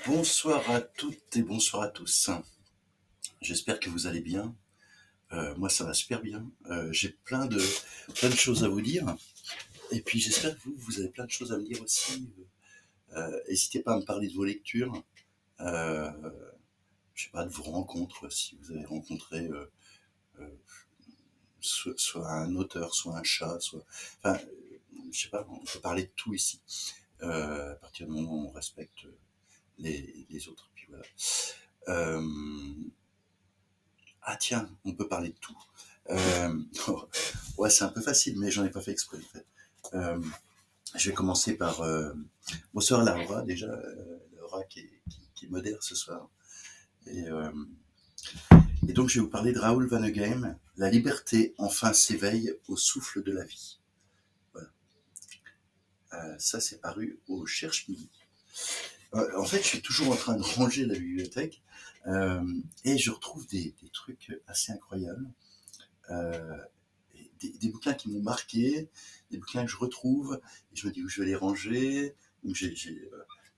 Bonsoir à toutes et bonsoir à tous. J'espère que vous allez bien. Moi, ça va super bien. J'ai plein de choses à vous dire. Et puis, j'espère que vous avez plein de choses à me dire aussi. N'hésitez pas à me parler de vos lectures. Euh, je sais pas, de vos rencontres, si vous avez rencontré euh, soit un auteur, soit un chat, soit... Enfin, je sais pas, on peut parler de tout ici. À partir du moment où on respecte les autres. Puis voilà. Euh, ah tiens, on peut parler de tout. Euh, ouais, c'est un peu facile, mais j'en ai pas fait exprès en fait. Euh, je vais commencer par bonsoir Laura déjà, Laura qui modère ce soir. Et, euh, et donc je vais vous parler de Raoul Vaneigem, La liberté enfin s'éveille au souffle de la vie. Voilà. Ça c'est paru au Cherche Midi. En fait, je suis toujours en train de ranger la bibliothèque et je retrouve des trucs assez incroyables. Euh, des bouquins qui m'ont marqué, des bouquins que je retrouve, et je me dis où je vais les ranger, donc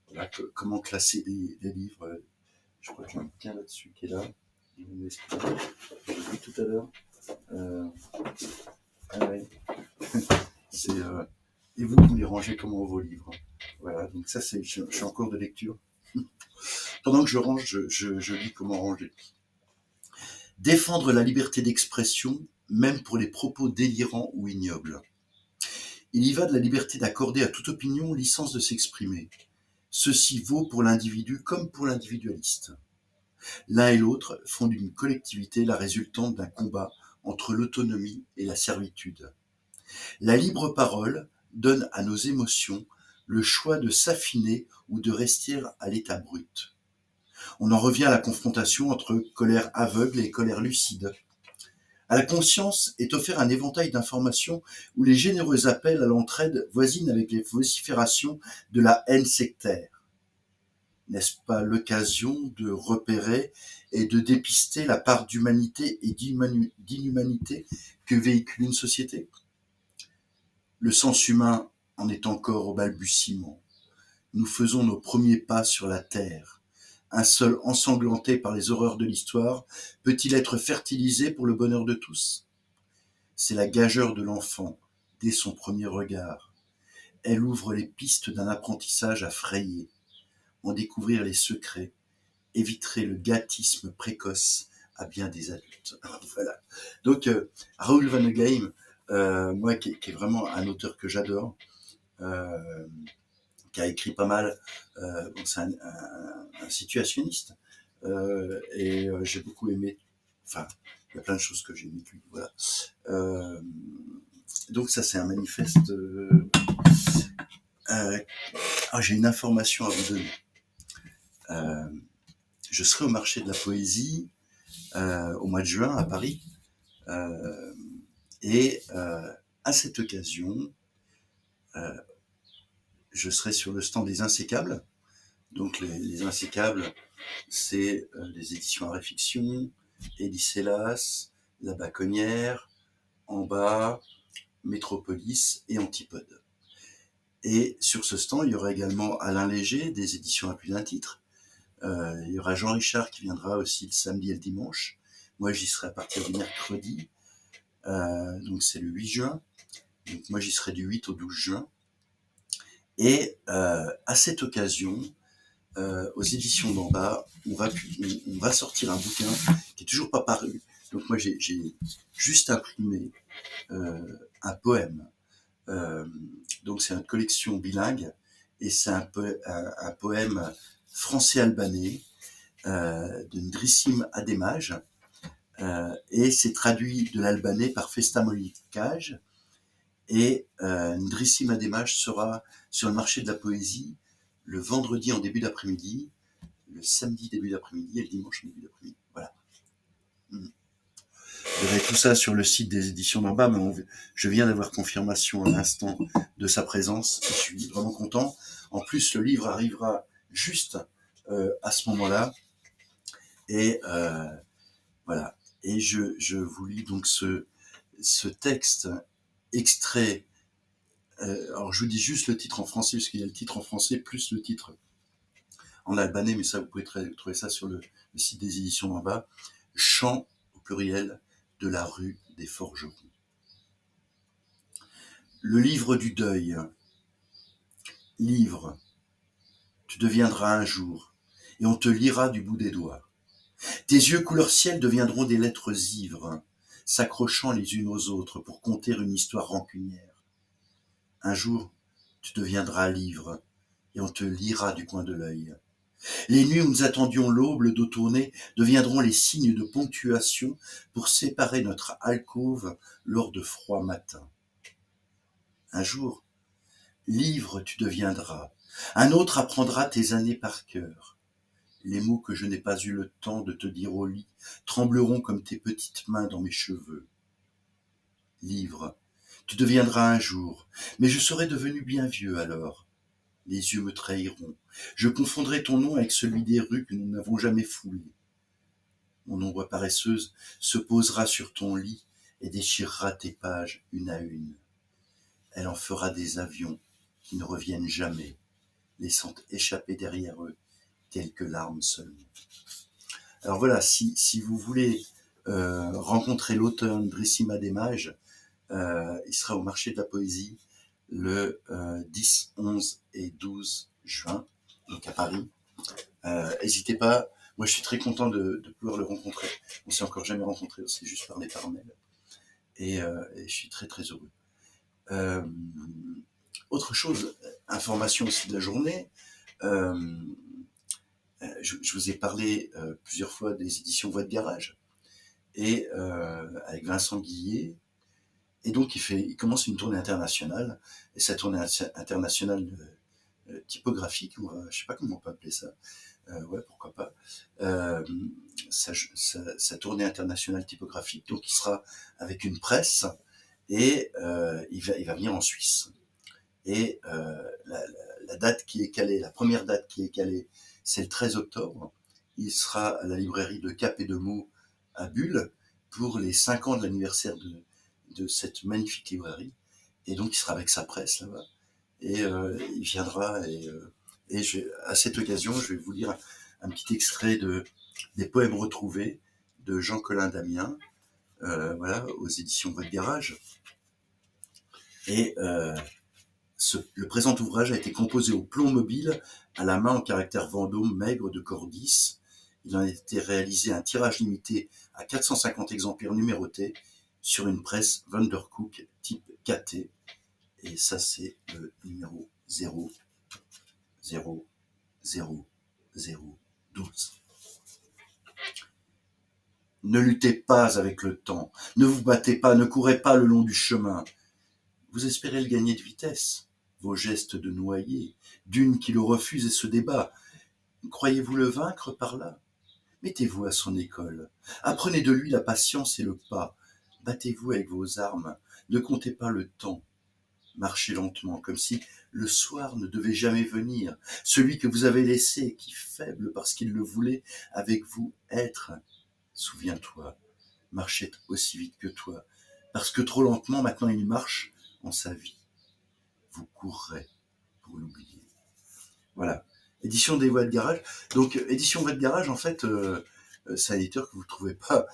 voilà, comment classer les livres. Je crois que j'ai un bouquin là-dessus qui est là. Je vais vous expliquer. Je l'ai vu tout à l'heure. Euh, ah ouais. C'est, et vous les rangez comment vos livres? Voilà, donc ça, je suis en cours de lecture. Pendant que je range, je lis comment ranger. Défendre la liberté d'expression, même pour les propos délirants ou ignobles. Il y va de la liberté d'accorder à toute opinion licence de s'exprimer. Ceci vaut pour l'individu comme pour l'individualiste. L'un et l'autre font d'une collectivité la résultante d'un combat entre l'autonomie et la servitude. La libre parole donne à nos émotions le choix de s'affiner ou de rester à l'état brut. On en revient à la confrontation entre colère aveugle et colère lucide. À la conscience est offert un éventail d'informations où les généreux appels à l'entraide voisinent avec les vociférations de la haine sectaire. N'est-ce pas l'occasion de repérer et de dépister la part d'humanité et d'inhumanité que véhicule une société? Le sens humain en est encore au balbutiement. Nous faisons nos premiers pas sur la terre. Un sol ensanglanté par les horreurs de l'histoire peut-il être fertilisé pour le bonheur de tous? C'est la gageure de l'enfant dès son premier regard. Elle ouvre les pistes d'un apprentissage à frayer, en découvrir les secrets, éviterait le gâtisme précoce à bien des adultes. Voilà. Donc, Raoul Vaneigem, moi, qui est vraiment un auteur que j'adore, euh, qui a écrit pas mal, bon, c'est un situationniste, j'ai beaucoup aimé, enfin, il y a plein de choses que j'ai aimées de lui, voilà. Euh, donc ça, c'est un manifeste. Euh, j'ai une information à vous donner. Euh, je serai au marché de la poésie au mois de juin à Paris. Euh, à cette occasion, euh, je serai sur le stand des Insécables. Donc les Insécables, c'est les éditions Arrêt Fiction, Hélice La Baconnière, En bas, Métropolis et Antipode. Et sur ce stand, il y aura également Alain Léger, des éditions à plus d'un titre. Il y aura Jean Richard qui viendra aussi le samedi et le dimanche. Moi, j'y serai à partir du mercredi. Donc c'est le 8 juin. Donc moi, j'y serai du 8 au 12 juin. Et à cette occasion, aux éditions d'en bas, on va sortir un bouquin qui est toujours pas paru. Donc moi, j'ai juste imprimé un poème. Euh, donc c'est une collection bilingue et c'est un poème français-albanais de Ndrissim Ademaj. Et c'est traduit de l'albanais par Festa Molikaj. Et Ndrissim Ademaj sera sur le marché de la poésie le vendredi en début d'après-midi, le samedi début d'après-midi et le dimanche en début d'après-midi. Voilà. Vous verrez tout ça sur le site des éditions d'en bas, mais je viens d'avoir confirmation à l'instant de sa présence. Je suis vraiment content. En plus, le livre arrivera juste à ce moment-là. Et voilà. Et je vous lis donc ce texte extrait. Alors, je vous dis juste le titre en français, parce qu'il y a le titre en français plus le titre en albanais, mais ça, vous pouvez trouver ça sur le site des éditions en bas. Chant, au pluriel, de la rue des Forgerons. Le livre du deuil. Livre, tu deviendras un jour, et on te lira du bout des doigts. Tes yeux couleur ciel deviendront des lettres ivres, s'accrochant les unes aux autres pour conter une histoire rancunière. Un jour, tu deviendras livre, et on te lira du coin de l'œil. Les nuits où nous attendions l'aube, le dos tourné, deviendront les signes de ponctuation pour séparer notre alcôve lors de froids matins. Un jour, livre tu deviendras, un autre apprendra tes années par cœur. Les mots que je n'ai pas eu le temps de te dire au lit trembleront comme tes petites mains dans mes cheveux. Livre, tu deviendras un jour, mais je serai devenu bien vieux alors. Les yeux me trahiront. Je confondrai ton nom avec celui des rues que nous n'avons jamais foulées. Mon ombre paresseuse se posera sur ton lit et déchirera tes pages une à une. Elle en fera des avions qui ne reviennent jamais, laissant échapper derrière eux quelques larmes seulement. Alors voilà, si vous voulez rencontrer l'auteur Drissima des Mages, il sera au marché de la poésie le 10, 11 et 12 juin, donc à Paris. N'hésitez pas, moi je suis très content de pouvoir le rencontrer. On ne s'est encore jamais rencontré, on s'est juste parlé par mail. Et je suis très très heureux. Autre chose, information aussi de la journée, je vous ai parlé plusieurs fois des éditions Voix de Garage, et avec Vincent Guillet, et donc il commence une tournée internationale, et cette tournée internationale typographique, ou je sais pas comment on peut appeler ça, ouais, pourquoi pas, sa tournée internationale typographique, donc il sera avec une presse, et il va venir en Suisse. Et la date qui est calée, la première date qui est calée, c'est le 13 octobre. Il sera à la librairie de Cap et de Meaux à Bulle pour les 5 ans de l'anniversaire de cette magnifique librairie. Et donc il sera avec sa presse là-bas. Et il viendra, et à cette occasion, je vais vous lire un petit extrait des poèmes retrouvés de Jean-Colin Damien, voilà, aux éditions Voix de Garage. Et le présent ouvrage a été composé au plomb mobile, à la main en caractère Vendôme maigre de corps 10. Il en a été réalisé un tirage limité à 450 exemplaires numérotés sur une presse Vandercook type KT. Et ça, c'est le numéro 0, 0, 0, 0, 12. Ne luttez pas avec le temps, ne vous battez pas, ne courez pas le long du chemin. Vous espérez le gagner de vitesse. Vos gestes de noyé, d'une qui le refuse et se débat. Croyez-vous le vaincre par là? Mettez-vous à son école. Apprenez de lui la patience et le pas. Battez-vous avec vos armes. Ne comptez pas le temps. Marchez lentement, comme si le soir ne devait jamais venir. Celui que vous avez laissé, qui, faible parce qu'il le voulait, avec vous être. Souviens-toi, marchait aussi vite que toi, parce que trop lentement, maintenant il marche en sa vie. Vous courrez pour l'oublier. Voilà. Édition des Voix de Garage. Donc, édition Voix de Garage, en fait, c'est un éditeur que vous pouvez pas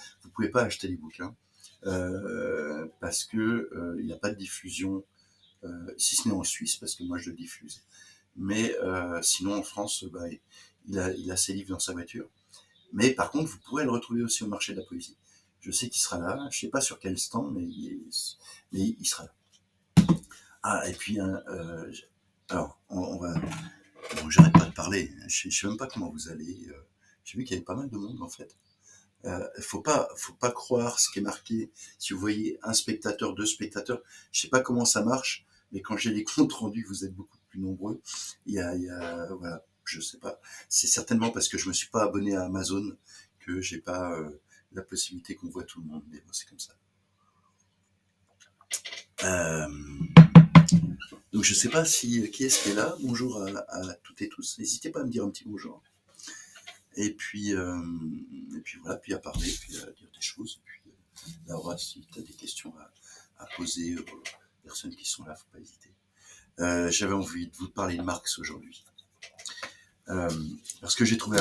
acheter les bouquins, parce que il n'y a pas de diffusion, si ce n'est en Suisse, parce que moi je le diffuse. Mais sinon en France, il a ses livres dans sa voiture. Mais par contre, vous pourrez le retrouver aussi au marché de la poésie. Je sais qu'il sera là. Je sais pas sur quel stand, mais il sera là. Ah, et puis, alors, on va. Bon, j'arrête pas de parler. Je sais même pas comment vous allez. J'ai vu qu'il y avait pas mal de monde en fait. Faut pas croire ce qui est marqué. Si vous voyez un spectateur, deux spectateurs, je sais pas comment ça marche, mais quand j'ai les comptes rendus, vous êtes beaucoup plus nombreux. Voilà, je sais pas. C'est certainement parce que je me suis pas abonné à Amazon que j'ai pas la possibilité qu'on voit tout le monde. Mais bon, c'est comme ça. Donc je sais pas qui est-ce qui est là. Bonjour à toutes et tous. N'hésitez pas à me dire un petit bonjour. Et puis voilà, puis à parler, puis à dire des choses. Et puis Laura, si tu as des questions à poser aux personnes qui sont là, faut pas hésiter. J'avais envie de vous parler de Marx aujourd'hui. euh, parce que j'ai trouvé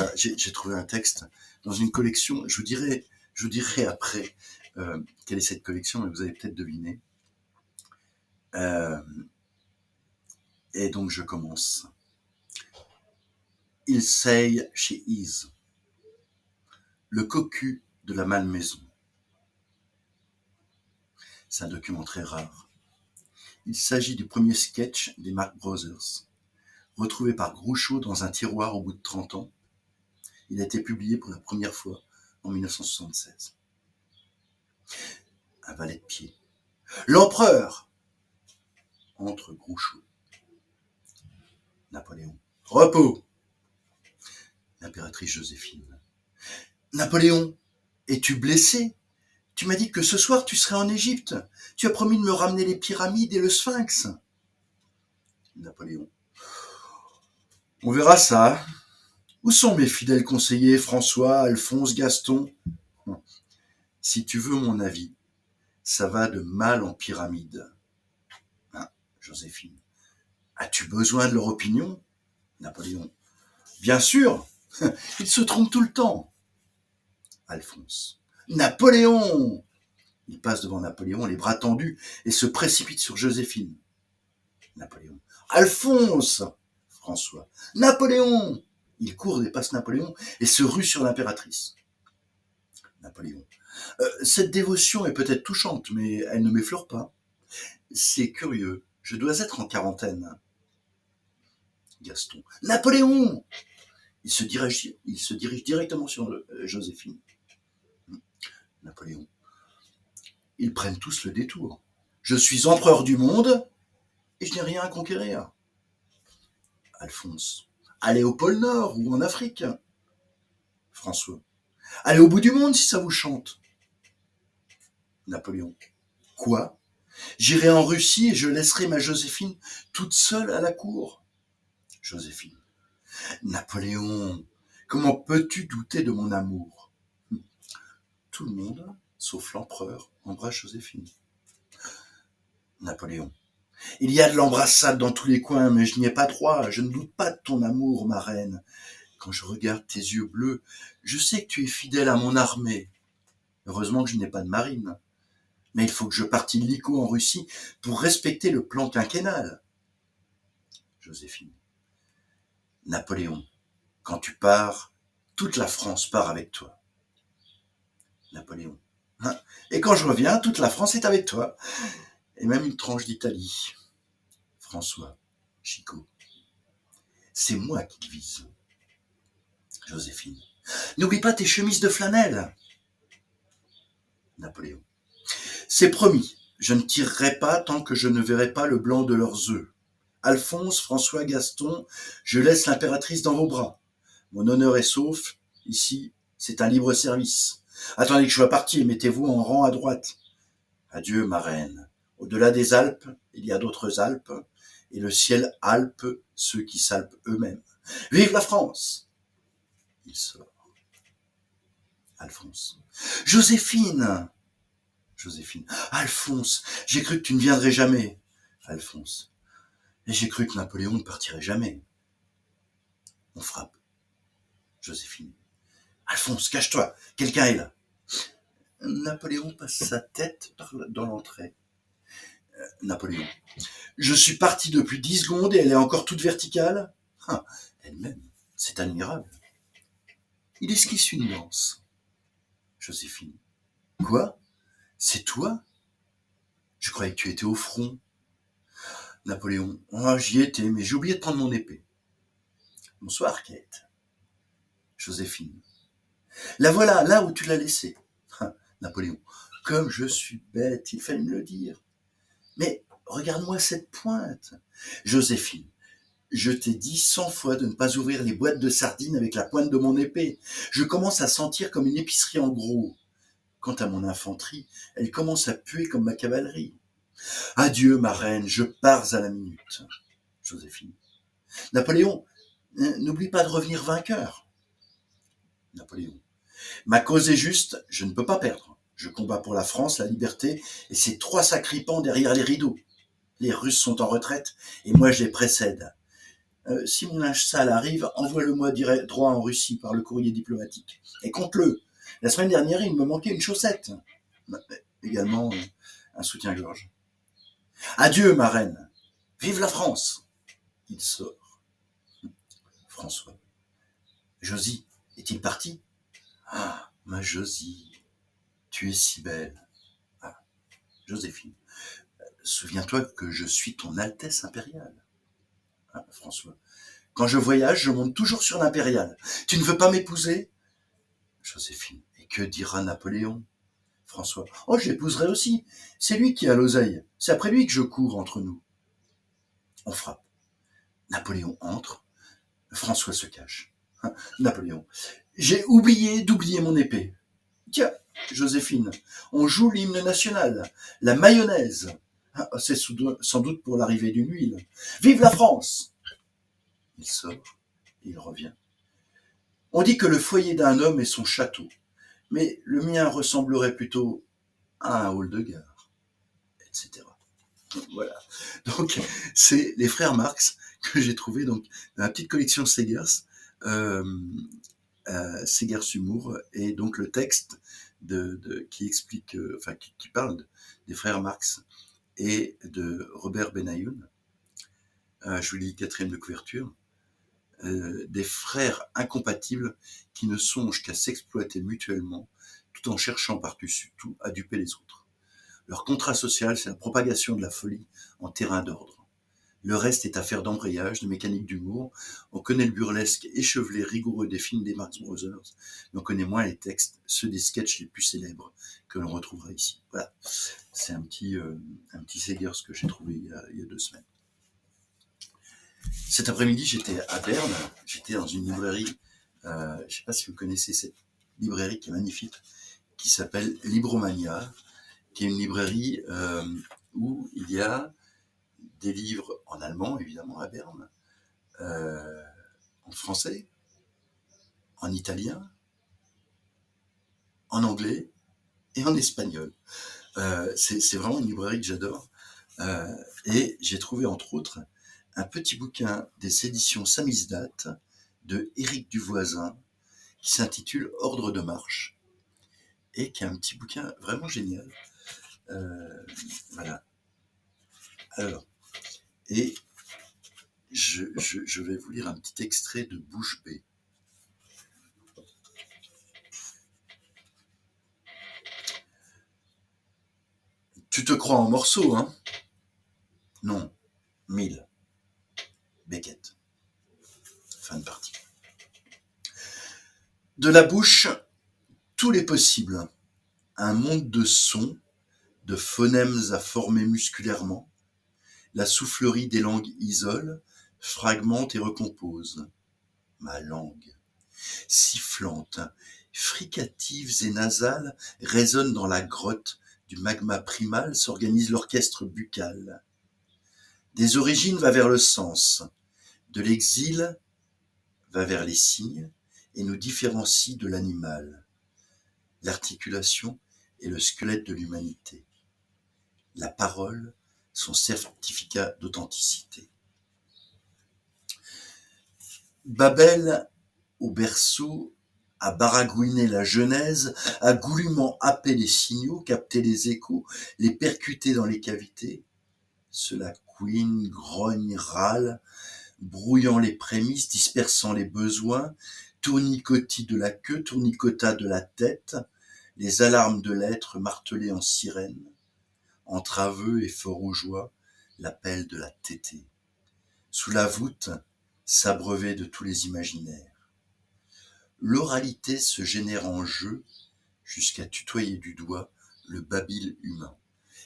un texte dans une collection. Je vous dirai après quelle est cette collection, mais vous allez peut-être deviner. Euh, et donc je commence. Il seye chez Is, le cocu de la malmaison. C'est un document très rare. Il s'agit du premier sketch des Marx Brothers, retrouvé par Groucho dans un tiroir au bout de 30 ans. Il a été publié pour la première fois en 1976. Un valet de pied. L'empereur entre Groucho. Napoléon. Repos. L'impératrice Joséphine. Napoléon, es-tu blessé? Tu m'as dit que ce soir tu serais en Égypte. Tu as promis de me ramener les pyramides et le sphinx. Napoléon. On verra ça. Où sont mes fidèles conseillers François, Alphonse, Gaston? Si tu veux mon avis, ça va de mal en pyramide. Hein, Joséphine. As-tu besoin de leur opinion? Napoléon. Bien sûr, ils se trompent tout le temps. Alphonse. Napoléon! Il passe devant Napoléon, les bras tendus, et se précipite sur Joséphine. Napoléon. Alphonse! François. Napoléon! Il court, dépasse Napoléon, et se rue sur l'impératrice. Napoléon. Cette dévotion est peut-être touchante, mais elle ne m'effleure pas. C'est curieux, je dois être en quarantaine. Gaston. Napoléon! Il se dirige directement sur Joséphine. Napoléon. Ils prennent tous le détour. Je suis empereur du monde et je n'ai rien à conquérir. Alphonse. Allez au pôle Nord ou en Afrique. François. Allez au bout du monde si ça vous chante. Napoléon. Quoi? J'irai en Russie et je laisserai ma Joséphine toute seule à la cour. Joséphine. Napoléon, comment peux-tu douter de mon amour? Tout le monde, sauf l'empereur, embrasse Joséphine. Napoléon. Il y a de l'embrassade dans tous les coins, mais je n'y ai pas droit. Je ne doute pas de ton amour, ma reine. Quand je regarde tes yeux bleus, je sais que tu es fidèle à mon armée. Heureusement que je n'ai pas de marine. Mais il faut que je parte illico en Russie pour respecter le plan quinquennal. Joséphine. Napoléon, quand tu pars, toute la France part avec toi. Napoléon. Et quand je reviens, toute la France est avec toi. Et même une tranche d'Italie. François. Chicot. C'est moi qui te vise. Joséphine. N'oublie pas tes chemises de flanelle. Napoléon. C'est promis, je ne tirerai pas tant que je ne verrai pas le blanc de leurs œufs. Alphonse, François, Gaston, je laisse l'impératrice dans vos bras. Mon honneur est sauf, ici, c'est un libre service. Attendez que je sois parti et mettez-vous en rang à droite. Adieu, ma reine. Au-delà des Alpes, il y a d'autres Alpes, et le ciel alpe ceux qui s'alpent eux-mêmes. Vive la France! Il sort. Alphonse. Joséphine! Joséphine. Alphonse, j'ai cru que tu ne viendrais jamais. Alphonse. Et j'ai cru que Napoléon ne partirait jamais. On frappe. Joséphine. Alphonse, cache-toi, quelqu'un est là. Napoléon passe sa tête dans l'entrée. Napoléon. Je suis parti depuis 10 secondes et elle est encore toute verticale. Ah, elle-même, c'est admirable. Il esquisse une danse. Joséphine. Quoi? C'est toi? Je croyais que tu étais au front. Napoléon. Oh, j'y étais, mais j'ai oublié de prendre mon épée. Bonsoir, Kate. Joséphine. La voilà, là où tu l'as laissée. Napoléon. Comme je suis bête, il fallait me le dire. Mais regarde-moi cette pointe. Joséphine. Je t'ai dit 100 fois de ne pas ouvrir les boîtes de sardines avec la pointe de mon épée. Je commence à sentir comme une épicerie en gros. Quant à mon infanterie, elle commence à puer comme ma cavalerie. Adieu, ma reine, je pars à la minute. Joséphine. Napoléon, n'oublie pas de revenir vainqueur. Napoléon. Ma cause est juste, je ne peux pas perdre. Je combats pour la France, la liberté, et ces 3 sacripants derrière les rideaux. Les Russes sont en retraite, et moi je les précède. Si mon linge sale arrive, envoie-le-moi droit en Russie par le courrier diplomatique. Et compte-le. La semaine dernière, il me manquait une chaussette. Également, un soutien-gorge. Adieu, ma reine. Vive la France. Il sort. François. Josie, est-il parti? Ah, ma Josie, tu es si belle. Ah, Joséphine, souviens-toi que je suis ton Altesse impériale. Ah, François, quand je voyage, je monte toujours sur l'impériale. Tu ne veux pas m'épouser? Joséphine, et que dira Napoléon? François, oh, je l'épouserai aussi. C'est lui qui a l'oseille. C'est après lui que je cours entre nous. On frappe. Napoléon entre. François se cache. Napoléon, j'ai oublié d'oublier mon épée. Tiens, Joséphine, on joue l'hymne national, la mayonnaise. C'est sans doute pour l'arrivée d'une huile. Vive la France! Il sort et il revient. On dit que le foyer d'un homme est son château, mais le mien ressemblerait plutôt à un hall de gare, etc. Voilà. Donc, c'est les frères Marx que j'ai trouvé donc dans la petite collection Segers, euh, Segers Humour, et donc le texte qui explique, qui parle des frères Marx et de Robert Benayoun. Je vous lis le 4e de couverture. Des frères incompatibles qui ne songent qu'à s'exploiter mutuellement tout en cherchant par-dessus tout à duper les autres. Leur contrat social, c'est la propagation de la folie en terrain d'ordre. Le reste est affaire d'embrayage, de mécanique d'humour. On connaît le burlesque échevelé rigoureux des films des Marx Brothers, mais on connaît moins les textes, ceux des sketchs les plus célèbres que l'on retrouvera ici. Voilà, c'est un petit Segers que j'ai trouvé il y a 2 semaines. Cet après-midi, j'étais à Berne, j'étais dans une librairie, je ne sais pas si vous connaissez cette librairie qui est magnifique, qui s'appelle Libromania, qui est une librairie où il y a des livres en allemand, évidemment, à Berne, en français, en italien, en anglais et en espagnol. C'est vraiment une librairie que j'adore. Et j'ai trouvé, entre autres, un petit bouquin des éditions Samizdat de Éric Duvoisin qui s'intitule Ordre de marche et qui est un petit bouquin vraiment génial. Voilà. Alors, et je vais vous lire un petit extrait de Bouche bée. Tu te crois en morceaux, hein? Non, 1000. Beckett. Fin de partie. De la bouche, tous les possibles. Un monde de sons, de phonèmes à former musculairement. La soufflerie des langues isole, fragmente et recompose. Ma langue, sifflante, fricatives et nasales, résonne dans la grotte du magma primal, s'organise l'orchestre buccal. Des origines va vers le sens, de l'exil va vers les signes et nous différencie de l'animal. L'articulation est le squelette de l'humanité. La parole, son certificat d'authenticité. Babel, au berceau, a baragouiné la genèse, a goulûment happé les signaux, capté les échos, les percuté dans les cavités. Cela couine, grogne, râle, brouillant les prémices, dispersant les besoins, tournicotis de la queue, tournicota de la tête, les alarmes de l'être martelées en sirène, entre aveux et fort aux joies, l'appel de la tétée. Sous la voûte, s'abreuver de tous les imaginaires. L'oralité se génère en jeu jusqu'à tutoyer du doigt le babil humain.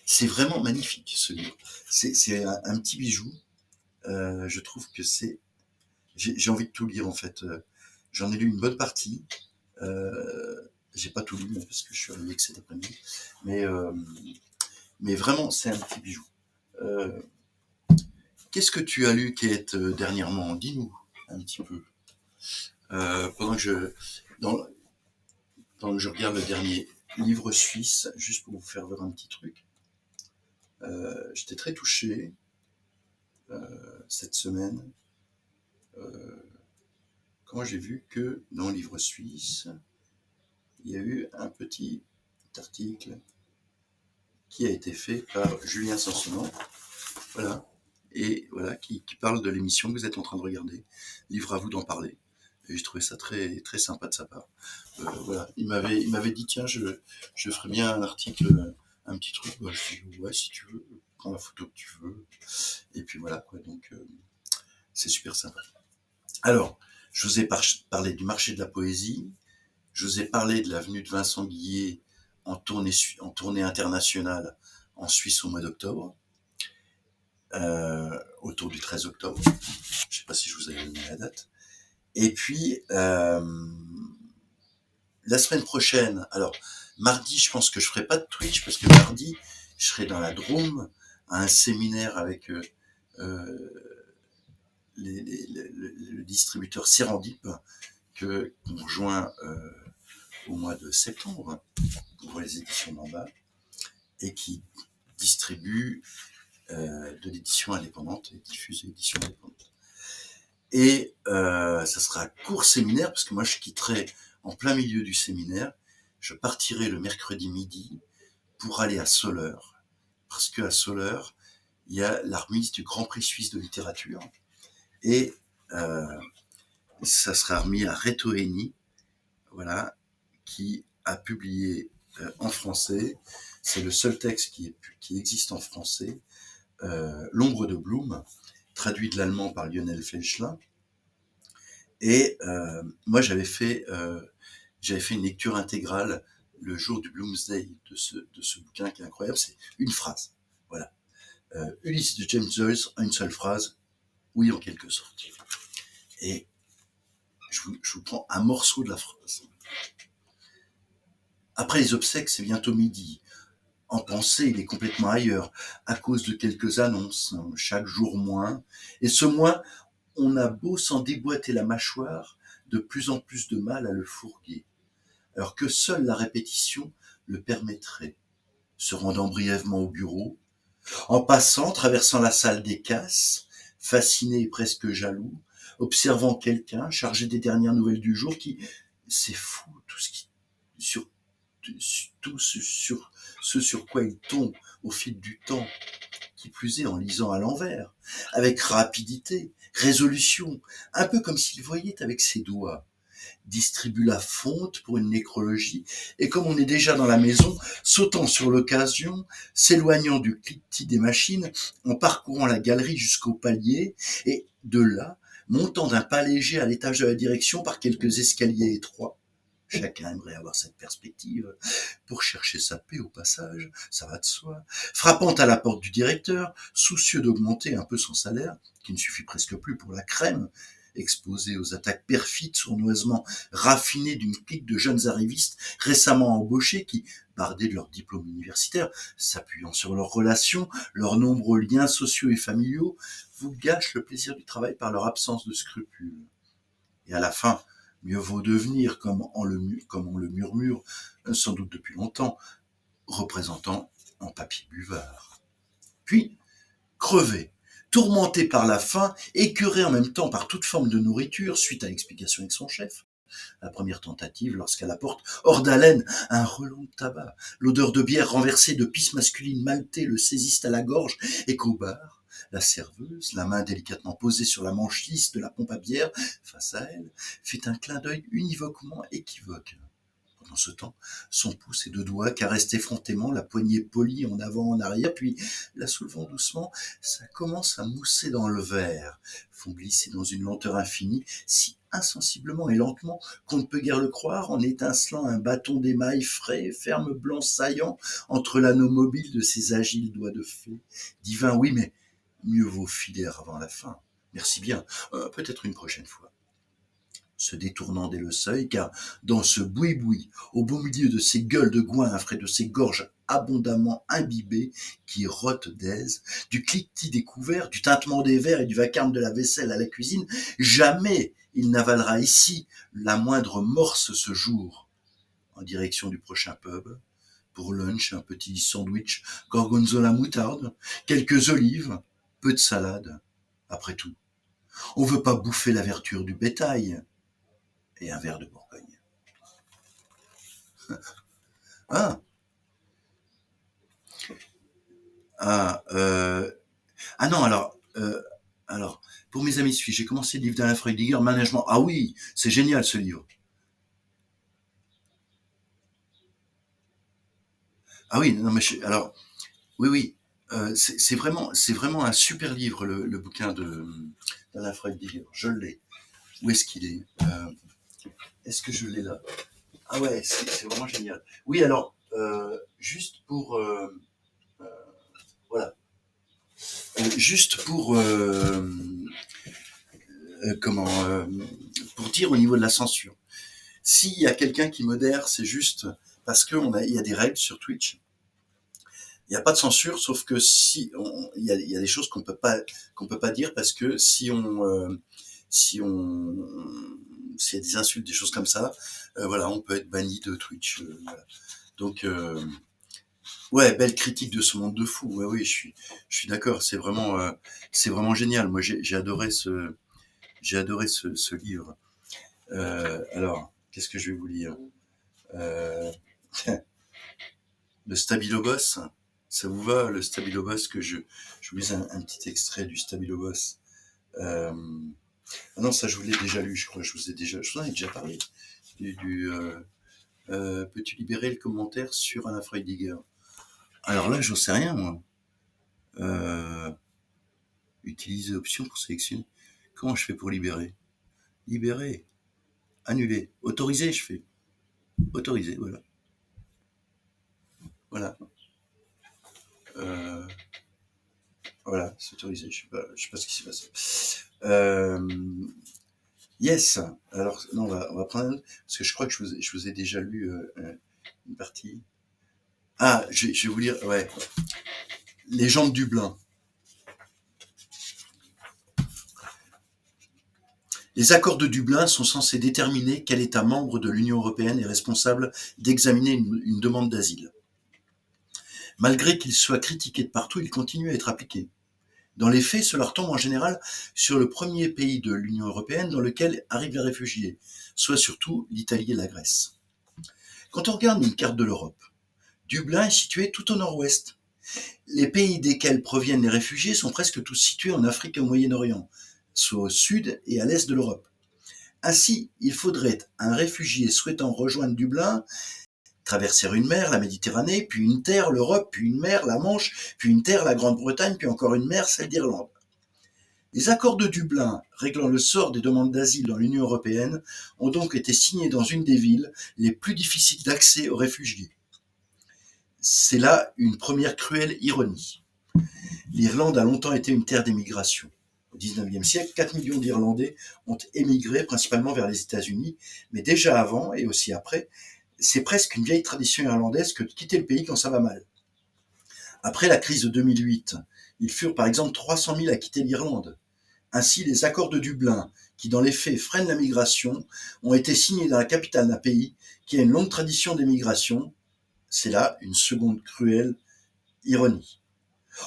C'est vraiment magnifique ce livre. C'est un petit bijou. Je trouve que c'est... J'ai envie de tout lire en fait. J'en ai lu une bonne partie. J'ai pas tout lu parce que je suis arrivé que cet après-midi. Mais vraiment, c'est un petit bijou. Qu'est-ce que tu as lu, Kate, dernièrement? Dis-nous un petit peu. Pendant que je regarde le dernier livre suisse, juste pour vous faire voir un petit truc. J'étais très touché cette semaine quand j'ai vu que dans Livre Suisse, il y a eu un petit article qui a été fait par Julien Sansonan, voilà, et voilà, qui parle de l'émission que vous êtes en train de regarder. Livre à vous d'en parler. Et je trouvais ça très, très sympa de sa part. Voilà, il m'avait dit, tiens, je ferais bien un article, un petit truc. Bah, je dis, ouais, si tu veux, prends la photo que tu veux. Et puis voilà, quoi. Donc, c'est super sympa. Alors, je vous ai parlé du marché de la poésie. Je vous ai parlé de la venue de Vincent Guillet en tournée internationale en Suisse au mois d'octobre, autour du 13 octobre. Je ne sais pas si je vous avais donné la date. Et puis, la semaine prochaine, alors, mardi, je pense que je ferai pas de Twitch, parce que mardi, je serai dans la Drôme, à un séminaire avec le distributeur Serendip, qu'on rejoint au mois de septembre, pour les éditions d'en bas, et qui distribue de l'édition indépendante et diffuse l'édition indépendante. Et ça sera un court séminaire, parce que moi je quitterai en plein milieu du séminaire. Je partirai le mercredi midi pour aller à Soleure, parce qu'à Soleure, il y a la remise du Grand Prix suisse de littérature, et ça sera remis à Reto Eni, voilà, qui a publié en français, c'est le seul texte qui existe en français, L'ombre de Bloom, traduit de l'allemand par Lionel Felchlin. Et moi, j'avais fait une lecture intégrale le jour du Bloomsday de ce bouquin qui est incroyable. C'est une phrase. Voilà. Ulysse de James Joyce, une seule phrase. Oui, en quelque sorte. Et je vous prends un morceau de la phrase. Après les obsèques, c'est bientôt midi. En pensée, il est complètement ailleurs, à cause de quelques annonces, chaque jour moins. Et ce moins, on a beau s'en déboîter la mâchoire, de plus en plus de mal à le fourguer. Alors que seule la répétition le permettrait. Se rendant brièvement au bureau, en passant, traversant la salle des casses, fasciné et presque jaloux, observant quelqu'un chargé des dernières nouvelles du jour qui, c'est fou, tout ce sur quoi il tombe au fil du temps, qui plus est en lisant à l'envers, avec rapidité, résolution, un peu comme s'il voyait avec ses doigts, distribue la fonte pour une nécrologie, et comme on est déjà dans la maison, sautant sur l'occasion, s'éloignant du cliquetis des machines, en parcourant la galerie jusqu'au palier, et de là, montant d'un pas léger à l'étage de la direction par quelques escaliers étroits. Chacun aimerait avoir cette perspective pour chercher sa paix au passage, ça va de soi. Frappant à la porte du directeur, soucieux d'augmenter un peu son salaire, qui ne suffit presque plus pour la crème, exposé aux attaques perfides, sournoisement raffinées d'une clique de jeunes arrivistes récemment embauchés qui, bardés de leur diplôme universitaire, s'appuyant sur leurs relations, leurs nombreux liens sociaux et familiaux, vous gâchent le plaisir du travail par leur absence de scrupules. Et à la fin, mieux vaut devenir, comme on le murmure, sans doute depuis longtemps, représentant en papier buvard. Puis, crever, tourmenté par la faim, écœuré en même temps par toute forme de nourriture, suite à l'explication avec son chef. La première tentative, lorsqu'à la porte, hors d'haleine, un relent de tabac, l'odeur de bière renversée de pisse masculine maltée le saisissent à la gorge, et qu'au bar, la serveuse, la main délicatement posée sur la manche lisse de la pompe à bière, face à elle, fit un clin d'œil univoquement équivoque. Pendant ce temps, son pouce et deux doigts caressent effrontément la poignée polie en avant, en arrière, puis, la soulevant doucement, ça commence à mousser dans le verre, font glisser dans une lenteur infinie, si insensiblement et lentement qu'on ne peut guère le croire, en étincelant un bâton d'émail frais, ferme, blanc, saillant, entre l'anneau mobile de ses agiles doigts de fée. Divin, oui, mais mieux vaut filer avant la fin. Merci bien, peut-être une prochaine fois. Se détournant dès le seuil, car dans ce boui-boui, au beau milieu de ces gueules de goinfre et de ces gorges abondamment imbibées, qui rotent d'aise, du cliquetis des couverts, du tintement des verres et du vacarme de la vaisselle à la cuisine, jamais il n'avalera ici la moindre morse ce jour. En direction du prochain pub, pour lunch, un petit sandwich gorgonzola moutarde, quelques olives, peu de salade. Après tout, On veut pas bouffer la verdure du bétail. Et un verre de Bourgogne. Ah, ah, ah non, alors, pour mes amis suisses, j'ai commencé le livre d'Alain Freudiger, Management. Ah oui, c'est génial ce livre. Ah oui, non mais alors, oui, oui, c'est vraiment un super livre, le bouquin d'Alain Freudiger. Je l'ai. Où est-ce qu'il est, est-ce que je l'ai là? Ah ouais, c'est vraiment génial. Oui, alors, juste pour, voilà, juste pour, comment, pour dire au niveau de la censure. S'il y a quelqu'un qui modère, c'est juste parce il y a des règles sur Twitch. Il n'y a pas de censure, sauf que il y a des choses qu'on peut pas dire parce que si on, s'il y a des insultes, des choses comme ça, voilà, on peut être banni de Twitch. Voilà. Donc, ouais, belle critique de ce monde de fou. Ouais, oui, je suis d'accord. C'est vraiment génial. Moi, j'ai adoré ce livre. Alors, qu'est-ce que je vais vous lire? euh, Le Stabilobos. Ça vous va, le Stabilobos, je vous lis un petit extrait du Stabilobos. Ah non, ça je vous l'ai déjà lu, je crois, je vous en ai déjà parlé. Peux-tu libérer le commentaire sur Alain Freudiger? Alors là, j'en sais rien, moi. Euh, Utiliser option pour sélectionner. Comment je fais pour libérer? Libérer, annuler, autoriser, je fais. Autoriser, voilà. Voilà. Euh, voilà, c'est autorisé. Je sais pas ce qui s'est passé. Euh, yes. Alors, non, on va prendre un autre, parce que je crois que je vous ai déjà lu une partie. Ah, je vais vous lire, ouais. Les gens de Dublin. Les accords de Dublin sont censés déterminer quel État membre de l'Union européenne est responsable d'examiner une demande d'asile. Malgré qu'ils soient critiqués de partout, ils continuent à être appliqués. Dans les faits, cela retombe en général sur le premier pays de l'Union européenne dans lequel arrivent les réfugiés, soit surtout l'Italie et la Grèce. Quand on regarde une carte de l'Europe, Dublin est situé tout au nord-ouest. Les pays desquels proviennent les réfugiés sont presque tous situés en Afrique et au Moyen-Orient, soit au sud et à l'est de l'Europe. Ainsi, il faudrait un réfugié souhaitant rejoindre Dublin traverser une mer, la Méditerranée, puis une terre, l'Europe, puis une mer, la Manche, puis une terre, la Grande-Bretagne, puis encore une mer, celle d'Irlande. Les accords de Dublin, réglant le sort des demandes d'asile dans l'Union européenne, ont donc été signés dans une des villes les plus difficiles d'accès aux réfugiés. C'est là une première cruelle ironie. L'Irlande a longtemps été une terre d'émigration. Au XIXe siècle, 4 millions d'Irlandais ont émigré principalement vers les États-Unis, mais déjà avant et aussi après, c'est presque une vieille tradition irlandaise que de quitter le pays quand ça va mal. Après la crise de 2008, ils furent par exemple 300 000 à quitter l'Irlande. Ainsi, les accords de Dublin, qui dans les faits freinent la migration, ont été signés dans la capitale d'un pays qui a une longue tradition d'émigration. C'est là une seconde cruelle ironie.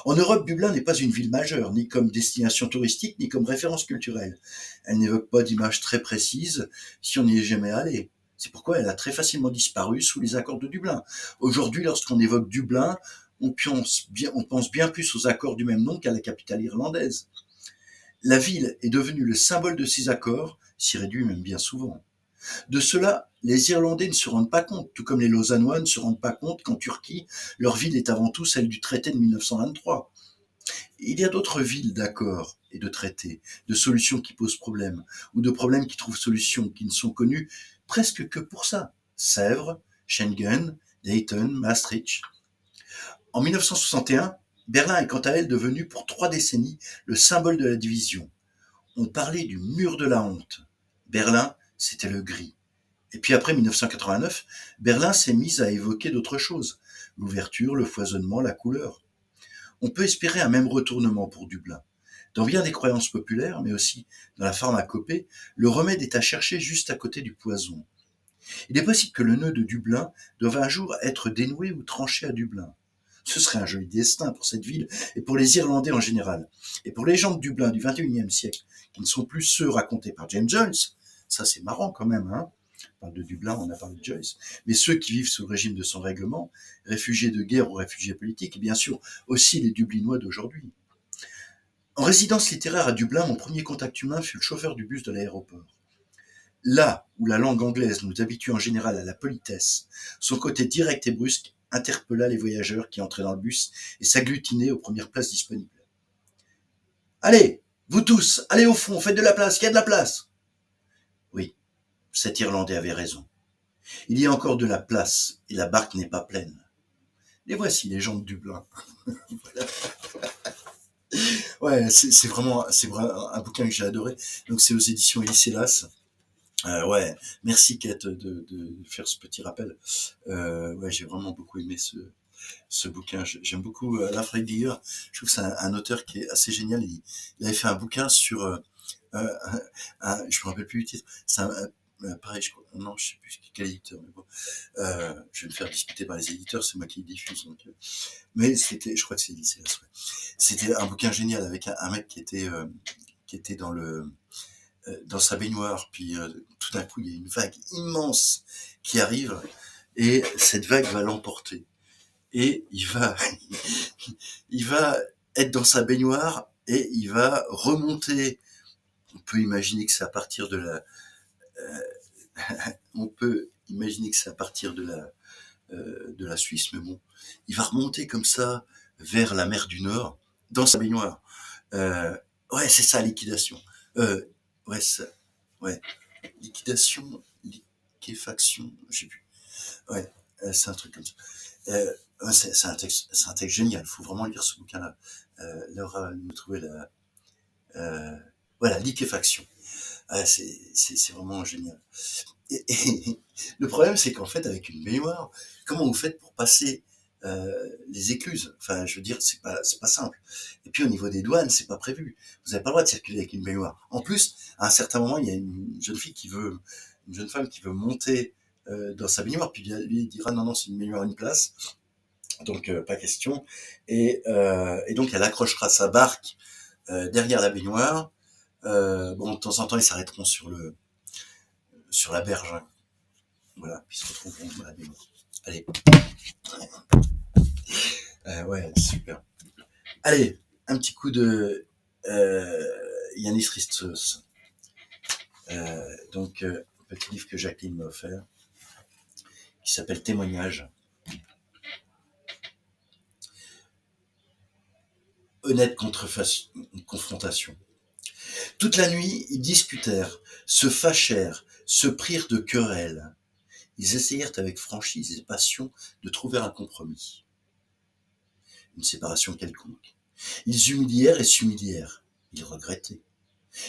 En Europe, Dublin n'est pas une ville majeure, ni comme destination touristique, ni comme référence culturelle. Elle n'évoque pas d'image très précise si on n'y est jamais allé. C'est pourquoi elle a très facilement disparu sous les accords de Dublin. Aujourd'hui, lorsqu'on évoque Dublin, on pense bien plus aux accords du même nom qu'à la capitale irlandaise. La ville est devenue le symbole de ces accords, s'y réduit même bien souvent. De cela, les Irlandais ne se rendent pas compte, tout comme les Lausannois ne se rendent pas compte qu'en Turquie, leur ville est avant tout celle du traité de 1923. Il y a d'autres villes d'accords et de traités, de solutions qui posent problème, ou de problèmes qui trouvent solution, qui ne sont connus presque que pour ça. Sèvres, Schengen, Dayton, Maastricht. En 1961, Berlin est quant à elle devenue pour 3 décennies le symbole de la division. On parlait du mur de la honte. Berlin, c'était le gris. Et puis après 1989, Berlin s'est mise à évoquer d'autres choses. L'ouverture, le foisonnement, la couleur. On peut espérer un même retournement pour Dublin. Dans bien des croyances populaires, mais aussi dans la pharmacopée, le remède est à chercher juste à côté du poison. Il est possible que le nœud de Dublin doive un jour être dénoué ou tranché à Dublin. Ce serait un joli destin pour cette ville et pour les Irlandais en général. Et pour les gens de Dublin du XXIe siècle, qui ne sont plus ceux racontés par James Joyce, ça c'est marrant quand même, hein. On parle de Dublin, on a parlé de Joyce, mais ceux qui vivent sous le régime de son règlement, réfugiés de guerre ou réfugiés politiques, et bien sûr aussi les Dublinois d'aujourd'hui. En résidence littéraire à Dublin, mon premier contact humain fut le chauffeur du bus de l'aéroport. Là où la langue anglaise nous habitue en général à la politesse, son côté direct et brusque interpella les voyageurs qui entraient dans le bus et s'agglutinaient aux premières places disponibles. Allez, vous tous, allez au fond, faites de la place, il y a de la place. Oui, cet Irlandais avait raison. Il y a encore de la place et la barque n'est pas pleine. Et voici les gens de Dublin. Voilà. Ouais, c'est vraiment un bouquin que j'ai adoré. Donc c'est aux éditions Lycélas. Ouais, merci Kate de faire ce petit rappel. Ouais, j'ai vraiment beaucoup aimé ce bouquin. J'aime beaucoup Alain Freiliger. Je trouve que c'est un auteur qui est assez génial. Il avait fait un bouquin sur, je me rappelle plus du titre. C'est pareil, non, je sais plus quel éditeur. Mais bon, je vais me faire discuter par les éditeurs, c'est moi qui le diffuse. Donc, mais je crois que c'est Lycéas. Ouais. C'était un bouquin génial avec un mec qui était dans sa baignoire, puis tout d'un coup il y a une vague immense qui arrive et cette vague va l'emporter et il va être dans sa baignoire et il va remonter. On peut imaginer que c'est à partir de on peut imaginer que c'est à partir de la Suisse, mais bon, il va remonter comme ça vers la mer du Nord dans sa baignoire. Euh, ouais, c'est ça, liquidation. Ouais, ça, ouais, liquidation, liquéfaction, je sais plus. Ouais, c'est un truc comme ça. Ouais, c'est un texte génial. Il faut vraiment lire ce bouquin-là. Laura nous trouvait voilà, liquéfaction. Ah, c'est vraiment génial. Et le problème, c'est qu'en fait, avec une baignoire, comment vous faites pour passer les écluses? Enfin, je veux dire, c'est pas simple. Et puis au niveau des douanes, c'est pas prévu. Vous n'avez pas le droit de circuler avec une baignoire. En plus, à un certain moment, il y a une jeune femme qui veut monter dans sa baignoire, puis lui il dira non, non, c'est une baignoire à une place, donc pas question. Et donc elle accrochera sa barque derrière la baignoire. Bon, de temps en temps, ils s'arrêteront sur la berge, hein. Voilà, puis ils se retrouveront dans la baignoire. Allez, ouais, super. Allez, un petit coup de Yanis Ristos. Donc, petit livre que Jacqueline m'a offert, qui s'appelle Témoignage. Honnête confrontation. Toute la nuit, ils discutèrent, se fâchèrent, se prirent de querelles. Ils essayèrent avec franchise et passion de trouver un compromis, une séparation quelconque. Ils humilièrent et s'humilièrent. Ils regrettaient.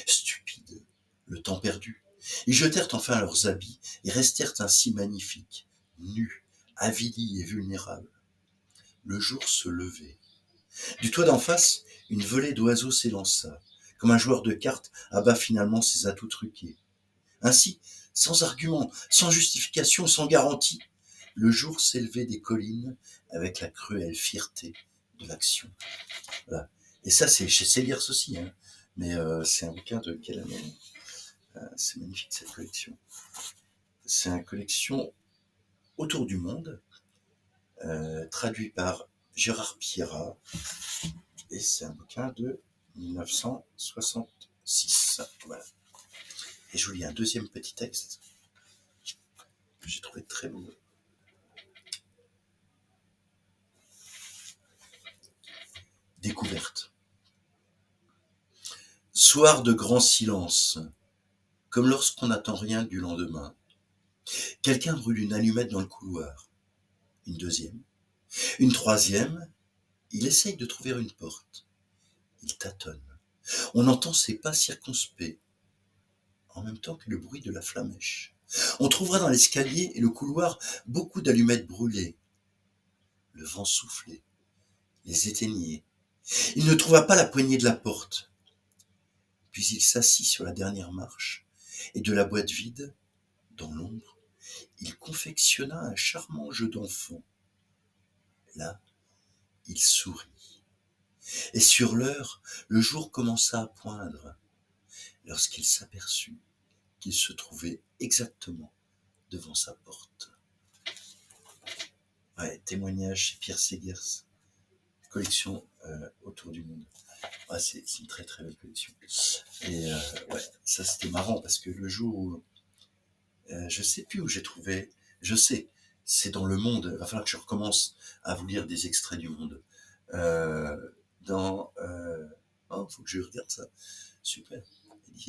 Stupides, le temps perdu. Ils jetèrent enfin leurs habits et restèrent ainsi magnifiques, nus, avilis et vulnérables. Le jour se levait. Du toit d'en face, une volée d'oiseaux s'élança, comme un joueur de cartes abat finalement ses atouts truqués. Ainsi, sans argument, sans justification, sans garantie, le jour s'élevait des collines avec la cruelle fierté de l'action. Voilà. Et ça, c'est chez Sellers aussi, hein. Mais c'est un bouquin de quelle année? C'est magnifique cette collection. C'est une collection autour du monde, traduit par Gérard Pierrat, et c'est un bouquin de 1966. Voilà. Et je vous lis un deuxième petit texte que j'ai trouvé très beau. Découverte. Soir de grand silence, comme lorsqu'on n'attend rien du lendemain. Quelqu'un brûle une allumette dans le couloir. Une deuxième. Une troisième. Il essaye de trouver une porte. Il tâtonne. On entend ses pas circonspects, en même temps que le bruit de la flamèche. On trouvera dans l'escalier et le couloir beaucoup d'allumettes brûlées. Le vent soufflait, les éteignait. Il ne trouva pas la poignée de la porte. Puis il s'assit sur la dernière marche, et de la boîte vide, dans l'ombre, il confectionna un charmant jeu d'enfant. Là, il sourit. Et sur l'heure, le jour commença à poindre, lorsqu'il s'aperçut qu'il se trouvait exactement devant sa porte. Ouais, témoignage chez Pierre Segers, collection Autour du monde. Ouais, c'est une très très belle collection. Et ouais, ça c'était marrant parce que le jour où je sais plus où j'ai trouvé, je sais, c'est dans Le Monde. Il va falloir que je recommence à vous lire des extraits du Monde. Dans oh, faut que je regarde ça. Super.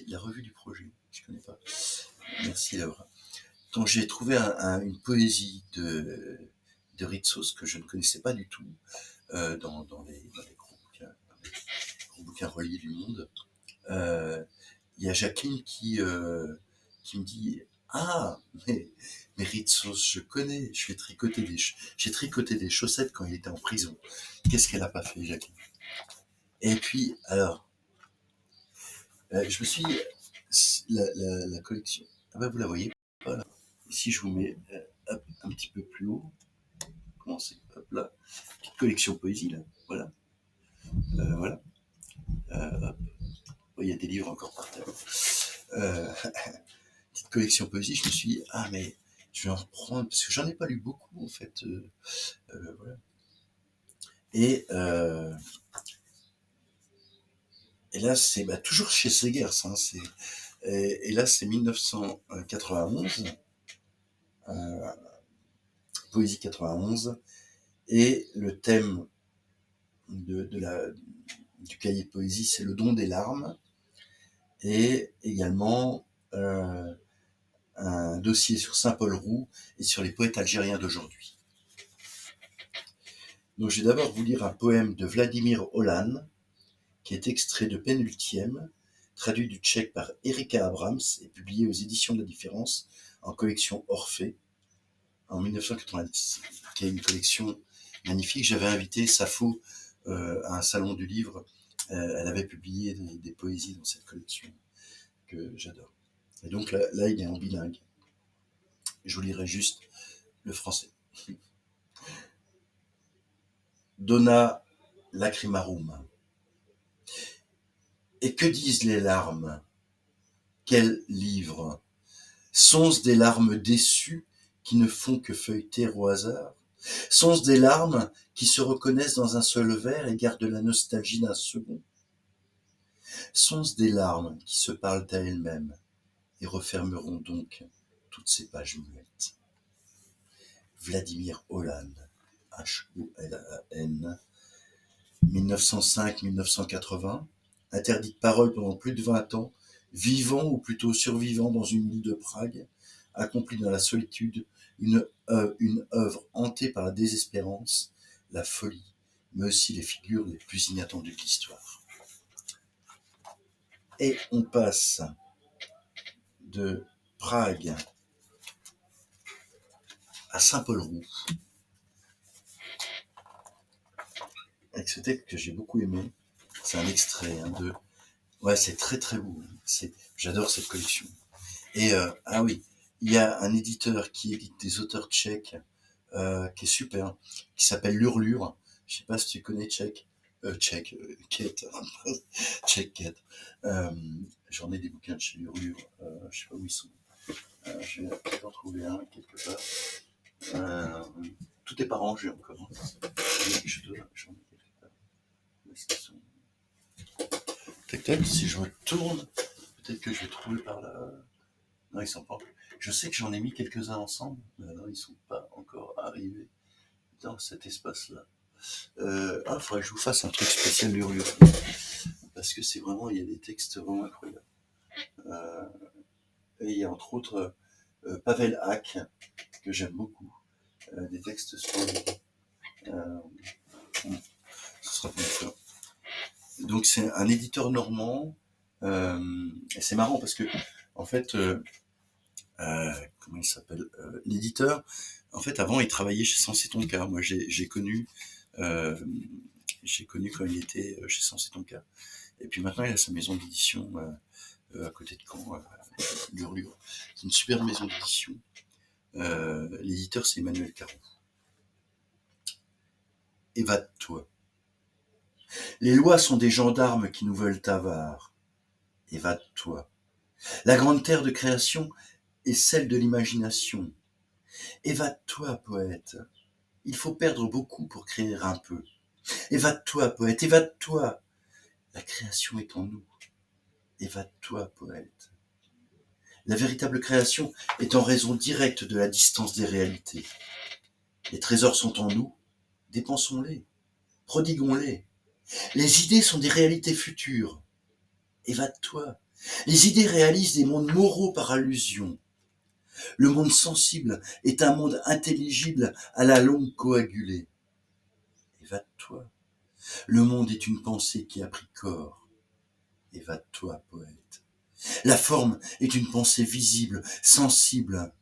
La revue du projet, je connais pas. Merci Laura. Quand j'ai trouvé une poésie de Ritsos que je ne connaissais pas du tout dans les gros bouquins reliés du Monde, il y a Jacqueline qui me dit ah mais Ritsos je connais, j'ai tricoté des chaussettes quand il était en prison. Qu'est-ce qu'elle a pas fait Jacqueline? Et puis alors je me suis la collection. Ah ben vous la voyez. Voilà. Ici je vous mets hop, un petit peu plus haut. Comment c'est? Hop là. Petite collection poésie là. Voilà. Voilà. Hop. Oh, il y a des livres encore par terre. Petite collection poésie. Je me suis dit ah mais je vais en reprendre parce que j'en ai pas lu beaucoup en fait. Voilà. Et là c'est toujours chez Segers. Hein, et là c'est 1991. Poésie 91. Et le thème du cahier de poésie, c'est le don des larmes. Et également un dossier sur Saint-Paul-Roux et sur les poètes algériens d'aujourd'hui. Donc je vais d'abord vous lire un poème de Vladimir Olan, qui est extrait de Pénultième, traduit du tchèque par Erika Abrams et publié aux éditions de la Différence en collection Orphée en 1990, qui est une collection magnifique. J'avais invité Sappho à un salon du livre. Elle avait publié des poésies dans cette collection que j'adore. Et donc là, il est en bilingue. Je vous lirai juste le français. Dona lacrimarum. Et que disent les larmes? Quel livre? Sont-ce des larmes déçues qui ne font que feuilleter au hasard? Sont-ce des larmes qui se reconnaissent dans un seul vers et gardent la nostalgie d'un second? Sont-ce des larmes qui se parlent à elles-mêmes et refermeront donc toutes ces pages muettes? Vladimir Olan, H-O-L-A-N, 1905-1980, interdit de parole pendant plus de 20 ans, vivant ou plutôt survivant dans une île de Prague, accompli dans la solitude une œuvre hantée par la désespérance, la folie, mais aussi les figures les plus inattendues de l'histoire. Et on passe de Prague à Saint-Paul-Roux, avec ce texte que j'ai beaucoup aimé. C'est un extrait de... Ouais, c'est très très beau. J'adore cette collection. Et ah oui, il y a un éditeur qui édite des auteurs tchèques qui est super, qui s'appelle Lurlure. Je sais pas si tu connais Tchèque. Kate. Tchèque. J'en ai des bouquins de chez Lurlure. Je sais pas où ils sont. Je vais peut-être en trouver un quelque part. Tout est pas rangé encore. J'en ai quelque part. Où est-ce qu'ils sont? Tac tac, si je retourne, peut-être que je vais trouver par là. Non, ils sont pas. Je sais que j'en ai mis quelques-uns ensemble, mais non, ils sont pas encore arrivés dans cet espace-là. Il faudrait que je vous fasse un truc spécial Lurlure. Parce que c'est vraiment, il y a des textes vraiment incroyables. Et il y a entre autres Pavel Hack, que j'aime beaucoup. Des textes splendides. Ce sera pour une fois. Donc c'est un éditeur normand. Et c'est marrant parce que, en fait, comment il s'appelle l'éditeur, en fait, avant, il travaillait chez Sens et Tonka. Moi, j'ai connu quand il était chez Sens et Tonka. Et puis maintenant, il a sa maison d'édition à côté de Caen, Lurlure. C'est une super maison d'édition. L'éditeur, c'est Emmanuel Caron. évade-toi. Les lois sont des gendarmes qui nous veulent avares, évade-toi. La grande terre de création est celle de l'imagination. Évade-toi, poète. Il faut perdre beaucoup pour créer un peu. Évade-toi, poète, évade-toi. La création est en nous. Évade-toi, poète. La véritable création est en raison directe de la distance des réalités. Les trésors sont en nous, dépensons-les, prodiguons-les. Les idées sont des réalités futures. Évade-toi. Les idées réalisent des mondes moraux par allusion. Le monde sensible est un monde intelligible à la longue coagulée. Évade-toi. Le monde est une pensée qui a pris corps. Évade-toi, poète. La forme est une pensée visible, sensible.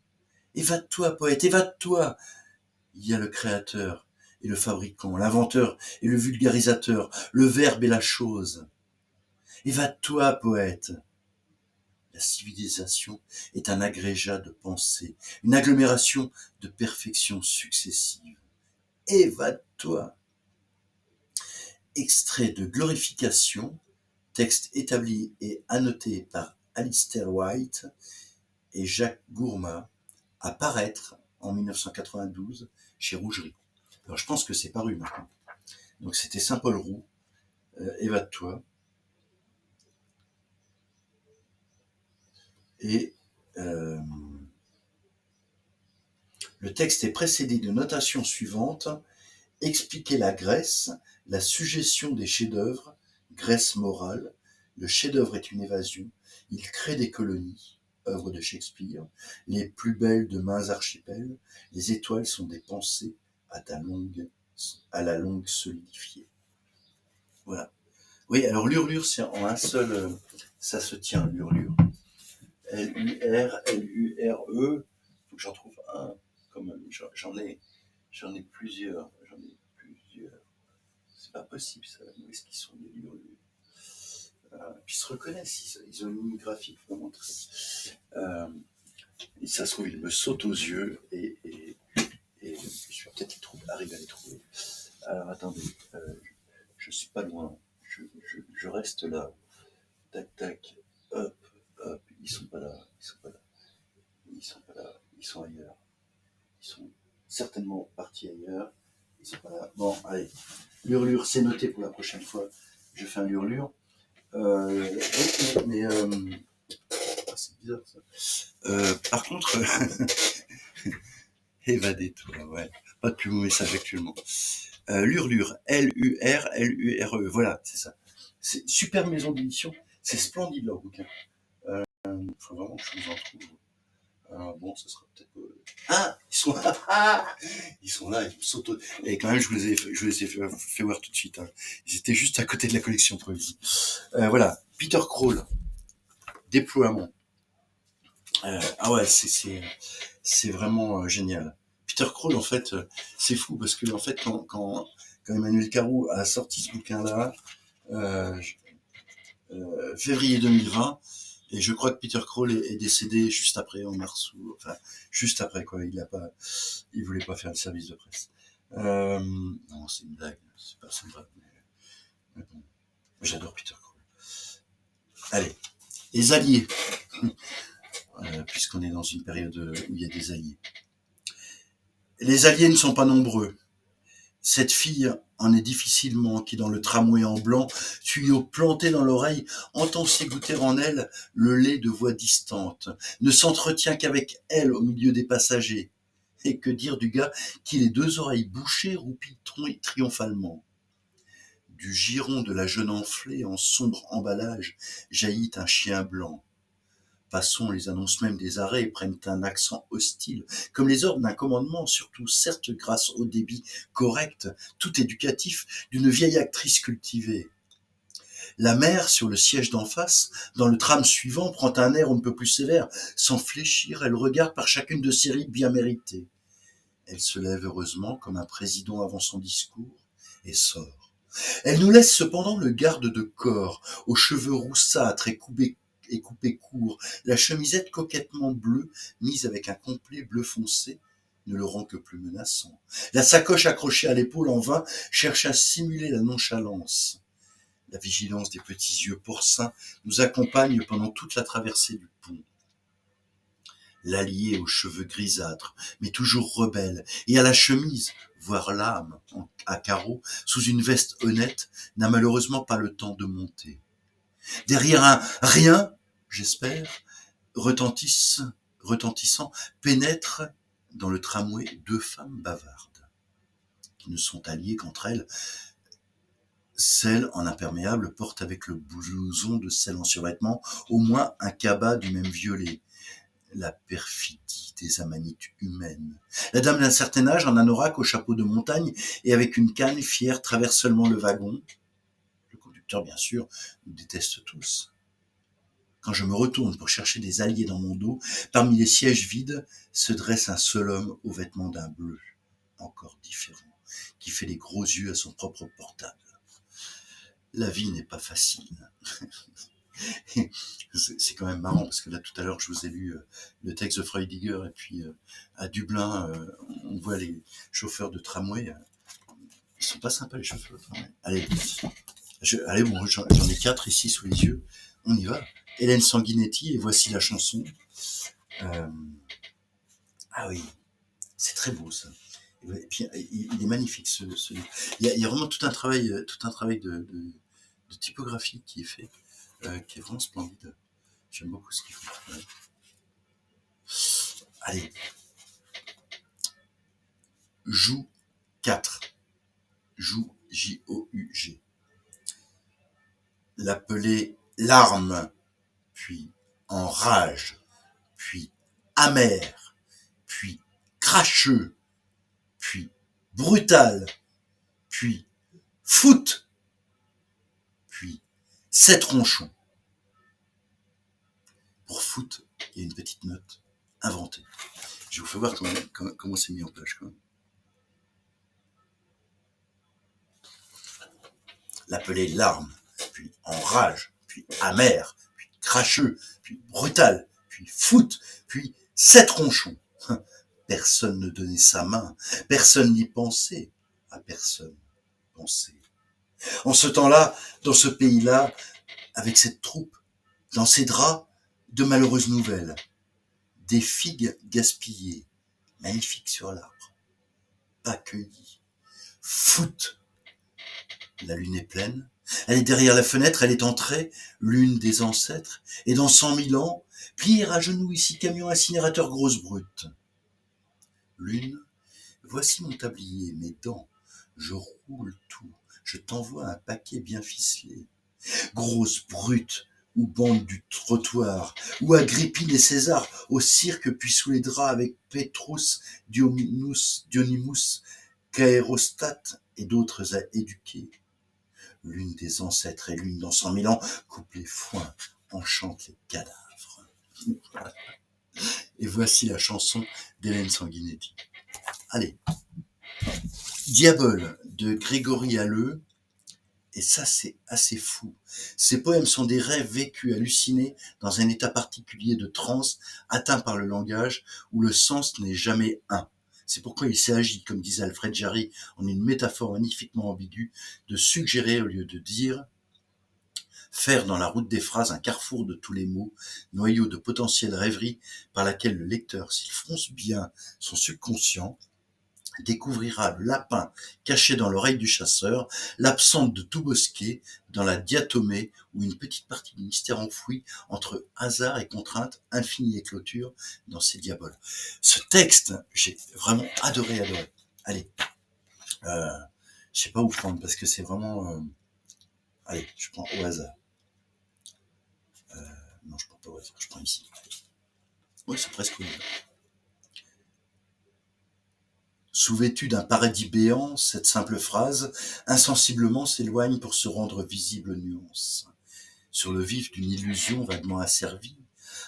Évade-toi, poète, évade-toi. Il y a le créateur et le fabricant, l'inventeur et le vulgarisateur, le verbe et la chose. Évade-toi, poète. La civilisation est un agrégat de pensées, une agglomération de perfections successives. Évade-toi. Extrait de Glorification, texte établi et annoté par Alistair White et Jacques Gourmat, à paraître en 1992 chez Rougerie. Alors je pense que c'est paru maintenant. Donc c'était Saint-Paul Roux, Évade-toi. Et le texte est précédé de notations suivantes: expliquer la Grèce, la suggestion des chefs-d'œuvre, Grèce morale, le chef-d'œuvre est une évasion, il crée des colonies, œuvre de Shakespeare, les plus belles de mains archipels, les étoiles sont des pensées à la longue solidifiée. Voilà. Oui, alors l'urlure, c'est en un seul, ça se tient, l'urlure. L-U-R-L-U-R-E, faut que j'en trouve un, quand même, j'en ai plusieurs, c'est pas possible ça, où est-ce qu'ils sont les l'urlure? Puis ils se reconnaissent, ils ont une ligne graphique vraiment très... et ça se trouve, il me saute aux yeux, et je vais peut-être arriver à les trouver. Alors attendez, je suis pas loin, je reste là, tac tac, hop, hop, ils sont pas là, ils sont ailleurs, ils sont certainement partis ailleurs, ils sont pas là. Bon, allez, l'urlure, c'est noté pour la prochaine fois, je fais un l'urlure. Mais c'est bizarre ça. Par contre, évadez-toi, ouais. Pas de plus beau message actuellement. L'urlure, L-U-R-L-U-R-E, voilà, c'est ça. C'est super maison d'édition, c'est splendide leur bouquin. Faut vraiment que je vous en trouve. Bon, ça sera peut-être. Ah, ils sont là. Ils sont là, ils sautent. Et quand même, je vous les ai fait voir tout de suite. Hein. Ils étaient juste à côté de la collection poésie. Voilà, Peter Kroll, Déploiement. Ah ouais, c'est vraiment génial. Peter Kroll, en fait, c'est fou parce que en fait, quand Emmanuel Carrou a sorti ce bouquin-là, février 2020, et je crois que Peter Kroll est décédé juste après, en mars, enfin juste après quoi. Il voulait pas faire le service de presse. Non, c'est une blague, c'est pas sympa. Mais bon, j'adore Peter Kroll. Allez, les alliés. Puisqu'on est dans une période où il y a des alliés. Les alliés ne sont pas nombreux. Cette fille en est difficilement qui, dans le tramway en blanc, tuyau planté dans l'oreille, entend s'égoutter en elle le lait de voix distante, ne s'entretient qu'avec elle au milieu des passagers. Et que dire du gars qui, les deux oreilles bouchées, roupille triomphalement. Du giron de la jeune enflée en sombre emballage jaillit un chien blanc. Passons, les annonces même des arrêts prennent un accent hostile, comme les ordres d'un commandement, surtout certes grâce au débit correct, tout éducatif, d'une vieille actrice cultivée. La mère, sur le siège d'en face, dans le tram suivant, prend un air on ne peut plus sévère. Sans fléchir, elle regarde par chacune de ses rides bien méritées. Elle se lève heureusement, comme un président avant son discours, et sort. Elle nous laisse cependant le garde de corps, aux cheveux roussâtres et coupé court, la chemisette coquettement bleue, mise avec un complet bleu foncé, ne le rend que plus menaçant. La sacoche accrochée à l'épaule en vain cherche à simuler la nonchalance. La vigilance des petits yeux porcins nous accompagne pendant toute la traversée du pont. L'allié aux cheveux grisâtres, mais toujours rebelle, et à la chemise, voire l'âme, à carreaux, sous une veste honnête, n'a malheureusement pas le temps de monter. Derrière un rien, j'espère, retentissant, pénètrent dans le tramway deux femmes bavardes, qui ne sont alliées qu'entre elles. Celle en imperméable porte avec le blouson de celle en survêtement au moins un cabas du même violet. La perfidie des amanites humaines. La dame d'un certain âge, en anorak, au chapeau de montagne et avec une canne fière, traverse seulement le wagon. Le conducteur, bien sûr, nous déteste tous. Quand je me retourne pour chercher des alliés dans mon dos, parmi les sièges vides se dresse un seul homme aux vêtements d'un bleu, encore différent, qui fait les gros yeux à son propre portable. La vie n'est pas facile. C'est quand même marrant parce que là tout à l'heure je vous ai lu le texte de Freudiger et puis à Dublin on voit les chauffeurs de tramway, ils sont pas sympas les chauffeurs de tramway. Allez bon, j'en ai 4 ici sous les yeux, on y va. Hélène Sanguinetti et voici la chanson. Ah oui, c'est très beau ça. Et puis il est magnifique ce livre. Il y a vraiment tout un travail de typographie qui est fait, qui est vraiment splendide. J'aime beaucoup ce qu'il faut. Ouais. Allez. Joug 4. Joug, J-O-U-G. L'appeler larme, puis enrage, puis amer, puis cracheux, puis brutal, puis foot, puis sept ronchons. Pour foot, il y a une petite note inventée. Je vous fais voir comment c'est mis en page quand même. L'appeler larme, puis enrage, puis amer, puis cracheux, puis brutal, puis foot, puis sept ronchons. Personne ne donnait sa main, personne n'y pensait, à personne penser. En ce temps-là, dans ce pays-là, avec cette troupe, dans ces draps, de malheureuses nouvelles, des figues gaspillées, magnifiques sur l'arbre, pas cueillies. Foot, la lune est pleine, elle est derrière la fenêtre, elle est entrée, l'une des ancêtres, et dans 100 000 ans, plier à genoux ici camion incinérateur grosse brute. Lune, voici mon tablier, mes dents, je roule tout, je t'envoie un paquet bien ficelé. Grosse brute, ou bande du trottoir, ou Agrippine et César, au cirque puis sous les draps avec Pétrus, Dionymus, Caérostate et d'autres à éduquer. L'une des ancêtres et l'une dans 100 000 ans coupe les foins, enchante les cadavres. Et voici la chanson d'Hélène Sanguinetti. Allez. Diabole de Grégory Halleux. Et ça, c'est assez fou. Ces poèmes sont des rêves vécus, hallucinés, dans un état particulier de transe, atteint par le langage, où le sens n'est jamais un. C'est pourquoi il s'agit, comme disait Alfred Jarry, en une métaphore magnifiquement ambiguë, de suggérer au lieu de dire, faire dans la route des phrases un carrefour de tous les mots, noyau de potentielle rêverie par laquelle le lecteur, s'il fronce bien son subconscient, découvrira le lapin caché dans l'oreille du chasseur, l'absente de tout bosquet, dans la diatomée ou une petite partie du mystère enfoui entre hasard et contrainte, infinie et clôture dans ces diaboles. Ce texte, j'ai vraiment adoré. Allez, je sais pas où prendre parce que c'est vraiment... Allez, je prends au hasard. Non, je prends pas au hasard, je prends ici. Oui, c'est presque au hasard. Sous-vêtue d'un paradis béant, cette simple phrase insensiblement s'éloigne pour se rendre visible nuance. Sur le vif d'une illusion vaguement asservie,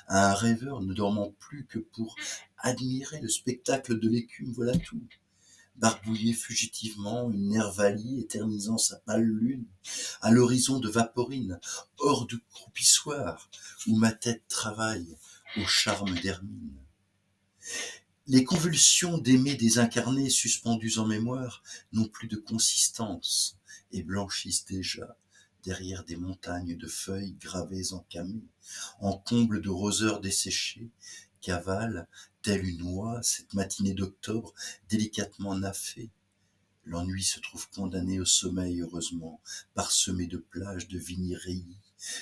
à un rêveur ne dormant plus que pour admirer le spectacle de l'écume, voilà tout. Barbouiller fugitivement une nervalie éternisant sa pâle lune, à l'horizon de Vaporine, hors du croupissoir, où ma tête travaille au charme d'Hermine. Les convulsions d'aimer désincarnés suspendues en mémoire n'ont plus de consistance et blanchissent déjà derrière des montagnes de feuilles gravées en camée, en comble de roseurs desséchées, qu'avale, telle une oie, cette matinée d'octobre délicatement naffée. L'ennui se trouve condamné au sommeil heureusement, parsemé de plages de vignes rayées,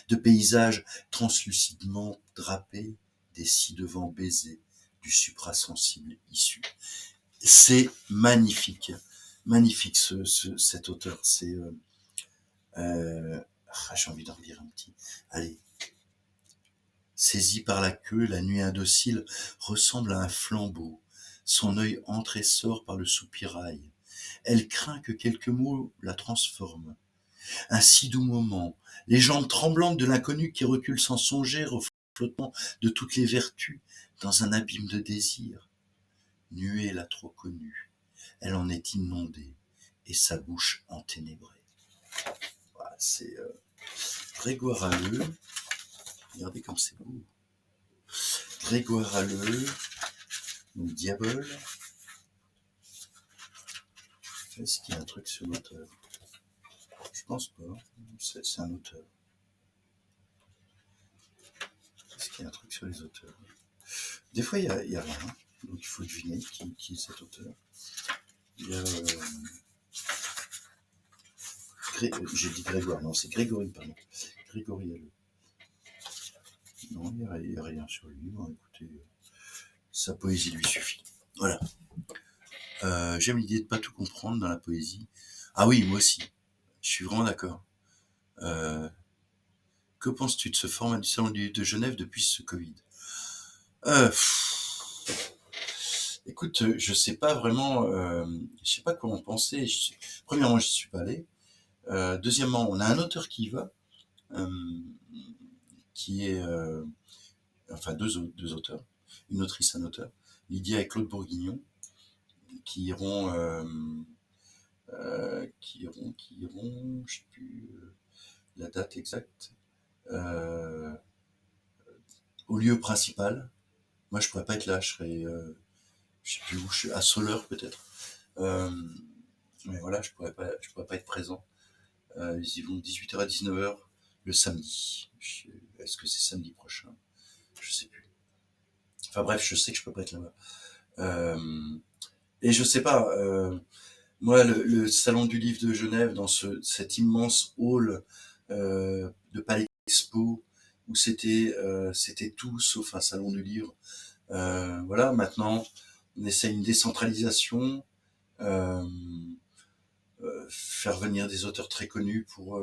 de paysages translucidement drapés, des ci-devant baisers du suprasensible issu. C'est magnifique, magnifique cet auteur. J'ai envie d'en relire un petit. Allez. Saisie par la queue, la nuit indocile ressemble à un flambeau. Son œil entre et sort par le soupirail. Elle craint que quelques mots la transforment. Un si doux moment, les jambes tremblantes de l'inconnu qui recule sans songer au flottement de toutes les vertus dans un abîme de désir. Nuée l'a trop connue, elle en est inondée et sa bouche enténébrée. Voilà, c'est Grégoire Halleux. Regardez comme c'est beau. Grégoire Halleux, donc Diable. Est-ce qu'il y a un truc sur l'auteur? Je pense pas. C'est un auteur. Est-ce qu'il y a un truc sur les auteurs? Des fois, il y a rien. Donc, il faut deviner qui est cet auteur. Il y a... j'ai dit Grégoire. Non, c'est Grégory, pardon. Grégory Halleux. Non, il n'y a rien sur lui. Bon, écoutez, sa poésie lui suffit. Voilà. J'aime l'idée de ne pas tout comprendre dans la poésie. Ah oui, moi aussi. Je suis vraiment d'accord. Que penses-tu de ce format du Salon du Livre de Genève depuis ce Covid? Écoute, je sais pas vraiment, je sais pas comment penser. Premièrement, j'y suis pas allé. Deuxièmement, on a un auteur qui y va, qui est, enfin deux auteurs, une autrice, un auteur, Lydia et Claude Bourguignon, qui iront, je sais plus la date exacte, au lieu principal. Moi, je pourrais pas être là, je serais, je sais plus où, je suis à Soleure peut-être. Mais voilà, je pourrais pas être présent. Ils y vont de 18h à 19h le samedi. Est-ce que c'est samedi prochain? Je sais plus. Enfin bref, je sais que je peux pas être là-bas. Et je sais pas, moi, le Salon du Livre de Genève, dans cet immense hall de Palais Expo, où c'était tout sauf un salon du livre. Voilà, maintenant, on essaie une décentralisation, euh, faire venir des auteurs très connus pour,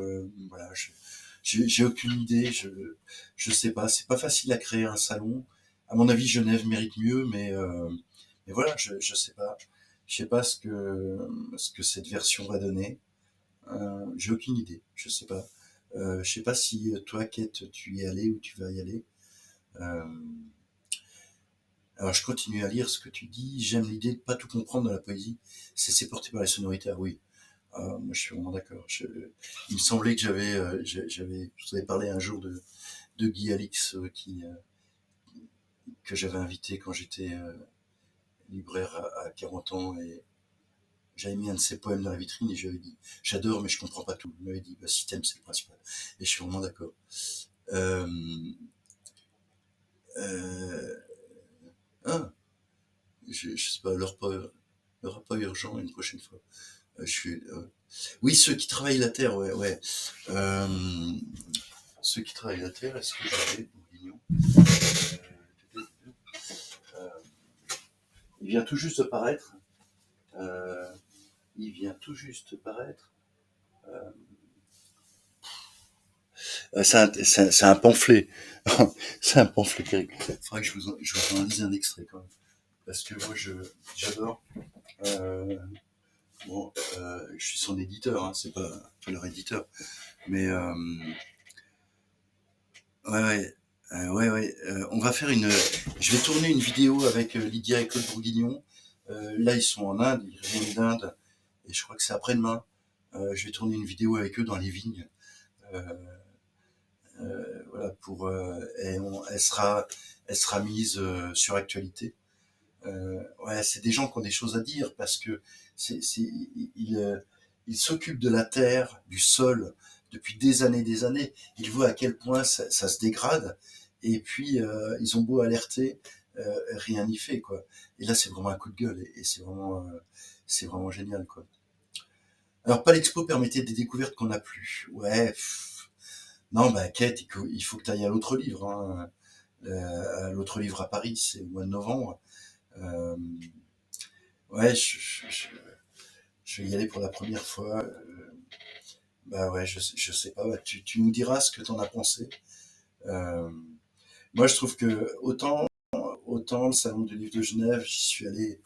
voilà, j'ai aucune idée, je sais pas, c'est pas facile à créer un salon. À mon avis, Genève mérite mieux, mais voilà, je sais pas ce que cette version va donner. J'ai aucune idée, je sais pas. Je sais pas si toi, Kate, tu y es allé ou tu vas y aller. Euh, alors, je continue à lire ce que tu dis. J'aime l'idée de pas tout comprendre dans la poésie. C'est porté par les sonorités. Ah oui, moi, je suis vraiment d'accord. Il me semblait que je vous avais parlé un jour de Guy Alix, que j'avais invité quand j'étais libraire à 40 ans, et j'avais mis un de ses poèmes dans la vitrine et je lui avais dit, j'adore, mais je comprends pas tout. Il m'avait dit, bah, si t'aimes, c'est le principal. Et je suis vraiment d'accord. Euh, euh, ah, je sais pas, l'heure pas urgent une prochaine fois. Oui, ceux qui travaillent la terre, ouais, ouais. Euh, Ceux qui travaillent la terre, est-ce que j'avais Bourguignon? Euh, il vient tout juste de paraître. Euh, il vient tout juste de paraître. C'est un pamphlet. C'est un pamphlet terrible. Il faudrait que je vous en lise un extrait quand même. Parce que moi, j'adore. Euh, bon, je suis son éditeur, hein, c'est pas leur éditeur. Mais ouais, ouais. On va faire je vais tourner une vidéo avec Lydia et Claude Bourguignon. Là, ils sont en Inde, ils reviennent d'Inde, et je crois que c'est après-demain. Je vais tourner une vidéo avec eux dans les vignes. Euh, voilà, elle sera mise sur Actualité. Ouais, c'est des gens qui ont des choses à dire parce que ils s'occupent de la terre, du sol depuis des années. Ils voient à quel point ça se dégrade et puis ils ont beau alerter, rien n'y fait quoi. Et là, c'est vraiment un coup de gueule et c'est vraiment génial quoi. Alors, pas l'expo permettait des découvertes qu'on n'a plus. Ouais. Non, bah, Kate, il faut que tu ailles à l'autre livre. Hein. À l'autre livre à Paris, c'est au mois de novembre. Euh, ouais, je vais y aller pour la première fois. Bah ouais, je sais pas. Bah, tu nous diras ce que t'en as pensé. Euh, moi, je trouve que autant le salon du livre de Genève, j'y suis allé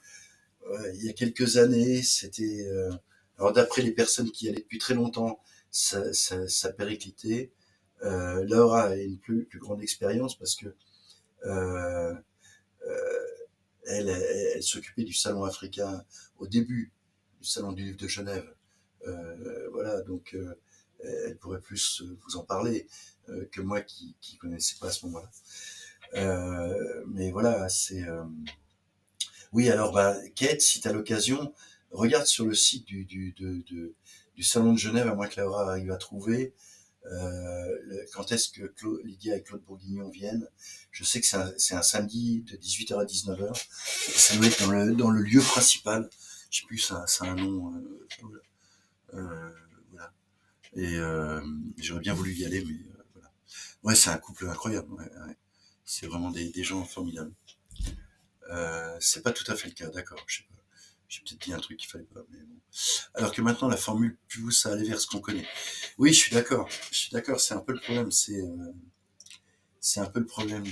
il y a quelques années. C'était alors d'après les personnes qui y allaient depuis très longtemps, ça périclitait. Laura a une plus grande expérience parce que euh, euh, elle s'occupait du salon africain au début du salon du livre de Genève. Voilà, donc elle pourrait plus vous en parler que moi qui connaissais pas à ce moment-là. Mais voilà, c'est oui. Alors, bah, Kate, si tu as l'occasion, regarde sur le site du salon de Genève, à moins que Laura arrive à trouver. Quand est-ce que Lydia et Claude Bourguignon viennent? Je sais que c'est un samedi de 18h à 19h. Ça doit être dans le lieu principal. Je sais plus, ça a un nom. Voilà. Et j'aurais bien voulu y aller, mais voilà. Ouais, c'est un couple incroyable. Ouais, ouais. C'est vraiment des gens formidables. C'est pas tout à fait le cas, d'accord. Je sais pas. J'ai peut-être dit un truc qu'il fallait pas, mais bon. Alors que maintenant, la formule pousse à aller vers ce qu'on connaît. Oui, je suis d'accord. Je suis d'accord. C'est un peu le problème. C'est un peu le problème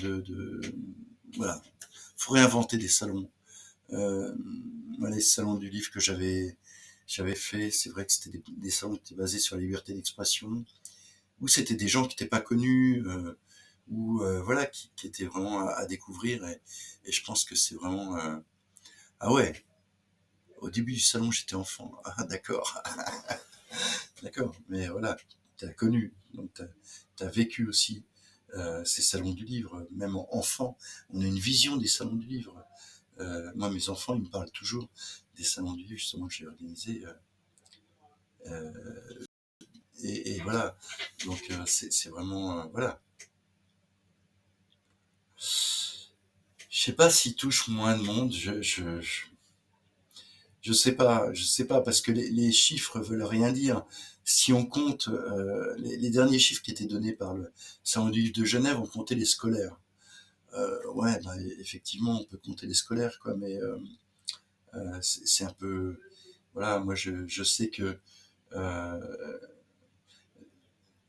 voilà. Faut réinventer des salons. Moi, les salons du livre que j'avais fait, c'est vrai que c'était des salons qui étaient basés sur la liberté d'expression, où c'était des gens qui n'étaient pas connus, ou voilà, qui étaient vraiment à découvrir. Et je pense que c'est vraiment ah ouais. Au début du salon, j'étais enfant. Ah d'accord, d'accord. Mais voilà, t'as connu, donc t'as vécu aussi ces salons du livre. Même enfant, on a une vision des salons du livre. Moi, mes enfants, ils me parlent toujours des salons du livre justement que j'ai organisé. Et voilà. Donc c'est vraiment voilà. Je sais pas s'ils touchent moins de monde. Je sais pas parce que les chiffres veulent rien dire. Si on compte les derniers chiffres qui étaient donnés par le Salon du Livre de Genève, on comptait les scolaires. Ouais, bah, effectivement, on peut compter les scolaires, quoi, mais c'est un peu voilà. Moi, je sais que euh,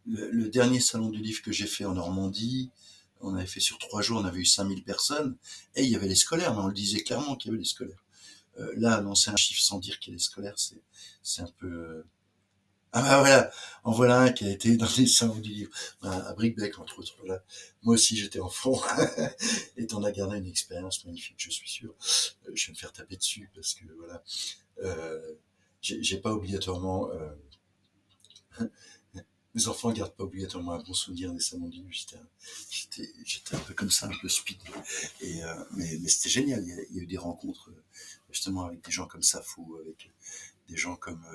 le dernier salon du livre que j'ai fait en Normandie, on avait fait sur 3 jours, on avait eu 5000 personnes, et il y avait les scolaires, mais on le disait clairement qu'il y avait les scolaires. Là, annoncer un chiffre sans dire qu'il y a les scolaires, c'est un peu... Ah bah voilà, en voilà un qui a été dans les salons du livre, à Brickbeck entre autres. Voilà. Moi aussi j'étais enfant et t'en as gardé une expérience magnifique, je suis sûr. Je vais me faire taper dessus parce que voilà, euh, j'ai pas obligatoirement mes enfants gardent pas obligatoirement un bon souvenir des salons du livre. J'étais un peu comme ça, un peu speed. Mais c'était génial. Il y a eu des rencontres justement avec des gens comme Safo, avec des gens comme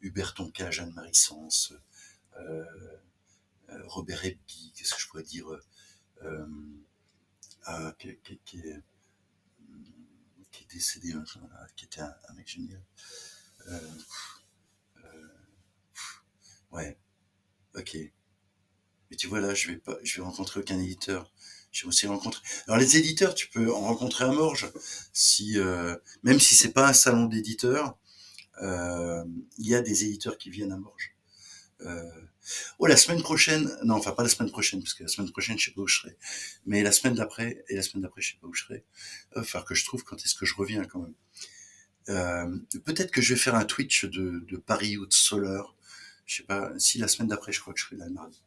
Hubert Tonka, Jeanne-Marie Sens, euh, Robert Ebguy, qu'est-ce que je pourrais dire euh, qui est décédé, voilà, qui était un mec génial. Euh, ouais, ok. Mais tu vois là, je vais rencontrer aucun éditeur. Je vais aussi rencontrer. Alors les éditeurs, tu peux en rencontrer à Morges, si même si c'est pas un salon d'éditeurs, il y a des éditeurs qui viennent à Morges. Euh, oh, la semaine prochaine, non, enfin pas la semaine prochaine, parce que la semaine prochaine, je sais pas où je serai. Mais la semaine d'après, et la semaine d'après, je sais pas où je serai. Il va falloir que je trouve quand est-ce que je reviens quand même. Peut-être que je vais faire un Twitch de Paris ou de Soleure. Je sais pas, si la semaine d'après, je crois que je serai là le mardi.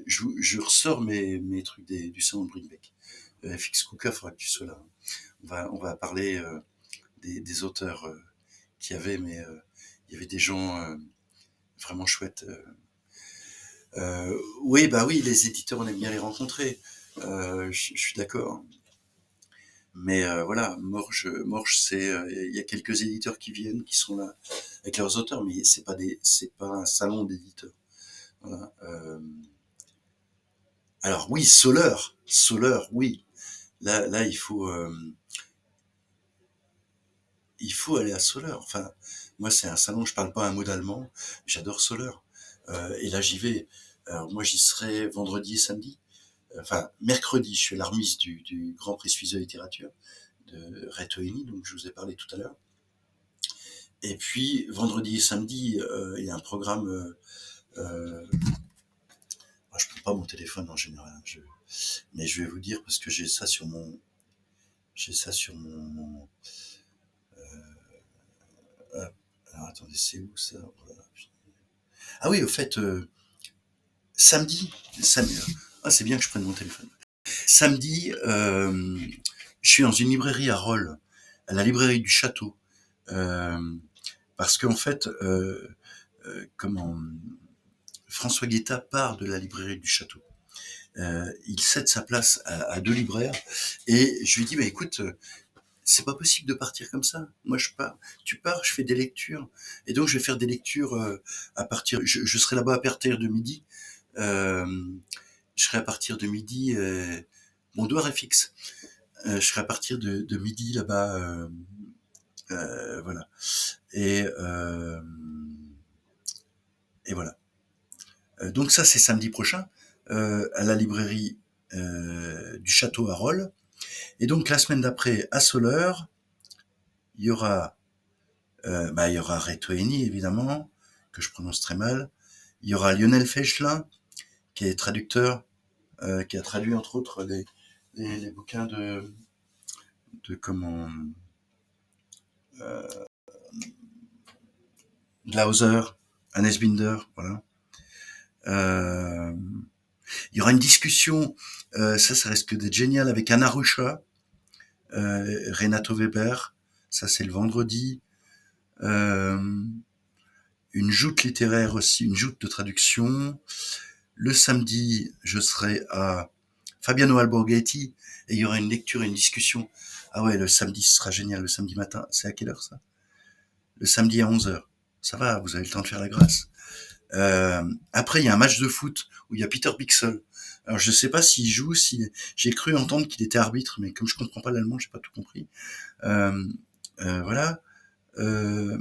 Je ressors mes trucs du salon de Brickbeck. FX Cooker, il faudra que tu sois là. On va parler des auteurs qu'il y avait, mais il y avait des gens vraiment chouettes. Oui, bah oui, les éditeurs, on aime bien les rencontrer. Je suis d'accord. Mais voilà, Morge, il y a quelques éditeurs qui viennent, qui sont là avec leurs auteurs, mais c'est pas un salon d'éditeurs. Voilà. Alors oui, Soleur, oui. Là, il faut aller à Soleur. Enfin, moi, c'est un salon, je parle pas un mot d'allemand, j'adore Soleur. Et là, j'y vais. Alors moi, j'y serai vendredi et samedi. Enfin, mercredi, je suis à la remise du Grand Prix Suisse de littérature de Retoini, donc je vous ai parlé tout à l'heure. Et puis, vendredi et samedi, il y a un programme. Moi, je prends pas mon téléphone en général, mais je vais vous dire parce que j'ai ça sur mon. euh, alors attendez, c'est où ça? Voilà. Ah oui, au fait, samedi, samedi. Ah, c'est bien que je prenne mon téléphone. Samedi, je suis dans une librairie à Rolles, à la librairie du Château, euh, parce qu'en fait, comment François Guetta part de la librairie du Château. Il cède sa place à deux libraires et je lui dis bah écoute, c'est pas possible de partir comme ça. Moi je pars, tu pars, je fais des lectures et donc je vais faire des lectures à partir. Je serai là-bas à partir de midi. Euh, je serai à partir de midi. Mon doigt est fixe. Je serai à partir de midi là-bas. Voilà. Et, euh, et voilà. Donc ça c'est samedi prochain à la librairie du Château à Rolles. Et donc la semaine d'après, à Soleure, il y aura, il y aura Retoeni évidemment, que je prononce très mal. Il y aura Lionel Fechelin, qui est traducteur, qui a traduit entre autres les bouquins de comment euh, Glauser, Hannes Binder, voilà. Euh, il y aura une discussion, ça risque d'être génial, avec Anna Rucha, Renato Weber, ça c'est le vendredi. Euh, une joute littéraire aussi, une joute de traduction. Le samedi, je serai à Fabiano Alborghetti et il y aura une lecture et une discussion. Ah ouais, le samedi, ce sera génial, le samedi matin. C'est à quelle heure ça? Le samedi à 11h. Ça va, vous avez le temps de faire la grâce. Après, il y a un match de foot où il y a Peter Bixel. Alors, je sais pas s'il joue, si j'ai cru entendre qu'il était arbitre, mais comme je comprends pas l'allemand, j'ai pas tout compris. Euh, voilà. Euh,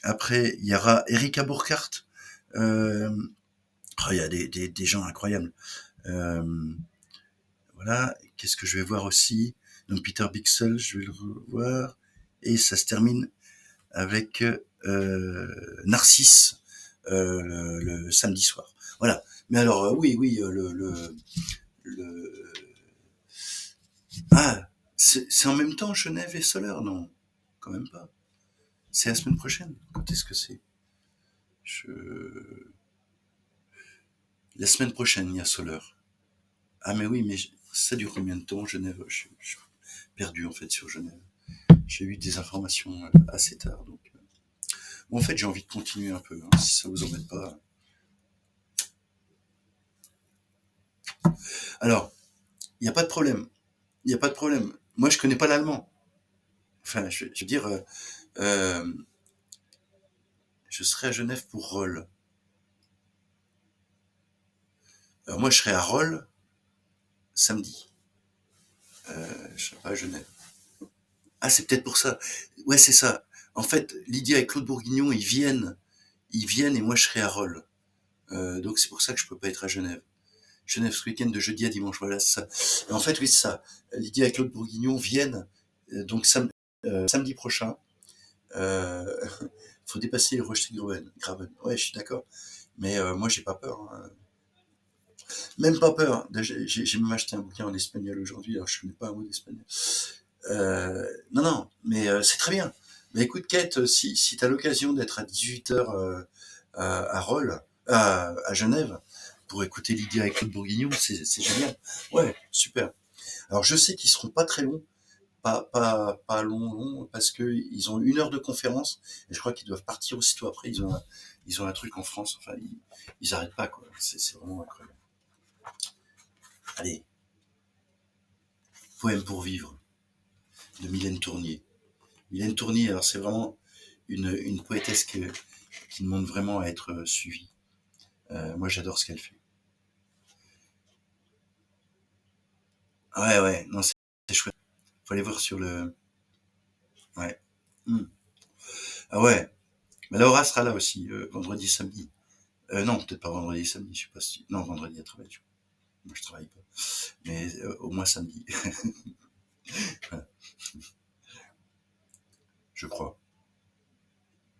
Après, il y aura Erika Burkhardt. Euh, il y a des gens incroyables. Euh, voilà. Qu'est-ce que je vais voir aussi? Donc Peter Bixel, je vais le revoir. Et ça se termine avec Narcisse le samedi soir. Voilà. Mais alors, oui, le... Ah, c'est en même temps Genève et Soleure, non? Quand même pas. C'est la semaine prochaine. Quand est-ce que c'est? Je... La semaine prochaine, il y a Soleure. Ah mais oui, mais ça dure combien de temps, Genève? Je suis perdu en fait sur Genève. J'ai eu des informations assez tard, donc. Bon, en fait, j'ai envie de continuer un peu, hein, si ça vous embête pas. Alors, il n'y a pas de problème. Il n'y a pas de problème. Moi, je connais pas l'allemand. Enfin, je veux dire, euh, je serai à Genève pour Rolles. Alors moi, je serai à Rolles samedi. Je serai pas à Genève. Ah, c'est peut-être pour ça. Ouais, c'est ça. En fait, Lydia et Claude Bourguignon, ils viennent et moi, je serai à Rolles. Donc c'est pour ça que je peux pas être à Genève. Genève ce week-end de jeudi à dimanche. Voilà, c'est ça. Et en fait, oui, c'est ça. Lydia et Claude Bourguignon viennent donc samedi prochain. Euh, faut dépasser les rochers Graven. Ouais, je suis d'accord. Mais moi, j'ai pas peur, hein. Même pas peur. J'ai même acheté un bouquin en espagnol aujourd'hui, alors je connais pas un mot d'espagnol. Non, non, mais c'est très bien. Mais écoute, Kate, si tu as l'occasion d'être à 18h à Rolles, à Genève, pour écouter Lydia et Claude Bourguignon, c'est génial. Ouais, super. Alors je sais qu'ils seront pas très longs, pas longs, parce que ils ont 1 heure de conférence, et je crois qu'ils doivent partir aussitôt après. Ils ont un truc en France, enfin, ils arrêtent pas, quoi. C'est vraiment incroyable. Allez, poème pour vivre. de Mylène Tournier. Mylène Tournier, alors c'est vraiment une poétesse qui demande vraiment à être suivie. Moi, j'adore ce qu'elle fait. Ouais, ouais, non, c'est chouette. Faut aller voir sur le. Ouais. Hmm. Ah ouais. Mais Laura sera là aussi, vendredi, samedi. Non, peut-être pas vendredi, samedi, je sais pas si. Non, vendredi, elle travaille. Moi, je travaille pas. Mais au moins samedi, voilà, je crois.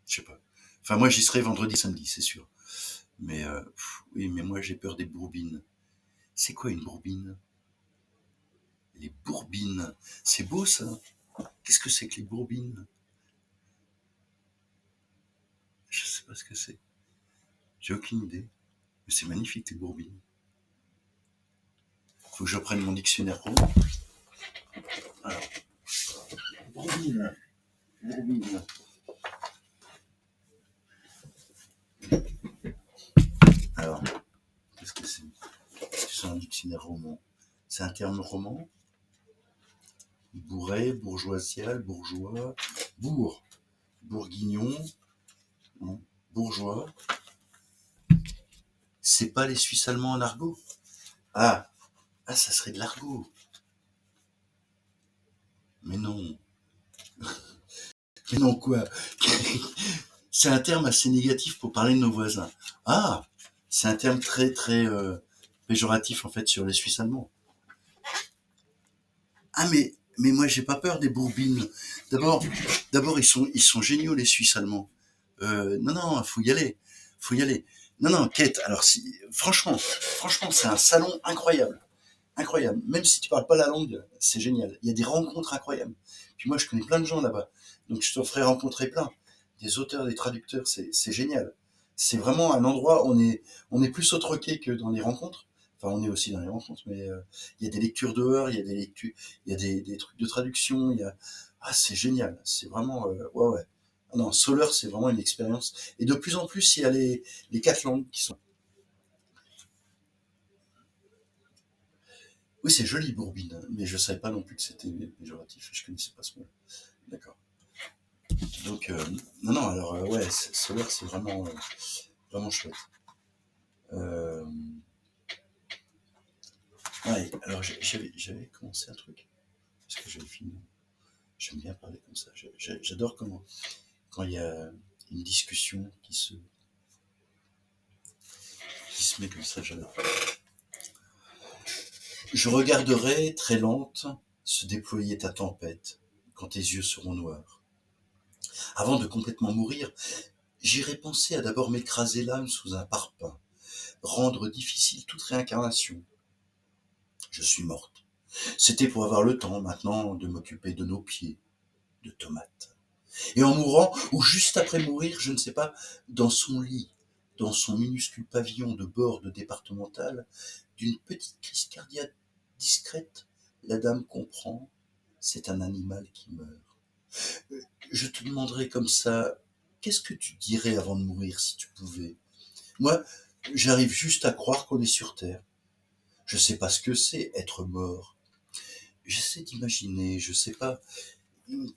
Je sais pas. Enfin, moi, j'y serai vendredi, samedi, c'est sûr. Mais oui, mais moi, j'ai peur des bourbines. C'est quoi une bourbine? Les bourbines. C'est beau, ça. Qu'est-ce que c'est que les bourbines? Je sais pas ce que c'est. J'ai aucune idée. Mais c'est magnifique, les bourbines. Faut que je prenne mon dictionnaire pour moi. Alors, bourbine. Bourbine. Alors, qu'est-ce que c'est? Est-ce que c'est un dictionnaire roman? C'est un terme roman? Bourret, bourgeoisial, bourgeois, bourg, bourguignon, non, bourgeois. C'est pas les Suisses allemands en argot? Ah, ah, ça serait de l'argot. Mais non, mais non quoi? C'est un terme assez négatif pour parler de nos voisins. Ah, c'est un terme très très péjoratif en fait sur les Suisses allemands. Ah mais moi j'ai pas peur des bourbines. D'abord d'abord ils sont géniaux les Suisses allemands. Non non faut y aller, faut y aller. Non non Kate alors si franchement c'est un salon incroyable. Incroyable. Même si tu parles pas la langue, c'est génial. Il y a des rencontres incroyables. Puis moi, je connais plein de gens là-bas. Donc, je te ferai rencontrer plein. Des auteurs, des traducteurs, c'est génial. C'est vraiment un endroit où on est plus au troquet que dans les rencontres. Enfin, on est aussi dans les rencontres, mais il y a des lectures dehors, il y a des lectures, il y a des trucs de traduction, il y a, ah, c'est génial. C'est vraiment, ouais, ouais. Ah non, Soler, c'est vraiment une expérience. Et de plus en plus, il y a les quatre langues qui sont. Oui, c'est joli, Bourbine, mais je savais pas non plus que c'était péjoratif. Je connaissais pas ce mot. D'accord. Donc, non, non, alors, ouais, Solaire, c'est vraiment, vraiment chouette. Euh, ouais, alors j'avais commencé un truc. Est-ce que j'avais fini? J'aime bien parler comme ça. J'adore quand il y a une discussion qui se met comme ça, j'adore. Je regarderai, très lente, se déployer ta tempête quand tes yeux seront noirs. Avant de complètement mourir, j'irai penser à d'abord m'écraser l'âme sous un parpaing, rendre difficile toute réincarnation. Je suis morte. C'était pour avoir le temps maintenant de m'occuper de nos pieds, de tomates. Et en mourant, ou juste après mourir, je ne sais pas, dans son lit, dans son minuscule pavillon de bord de départemental, d'une petite crise cardiaque discrète, la dame comprend, c'est un animal qui meurt. Je te demanderai comme ça, qu'est-ce que tu dirais avant de mourir si tu pouvais? Moi, j'arrive juste à croire qu'on est sur Terre. Je sais pas ce que c'est être mort. J'essaie d'imaginer, je sais pas,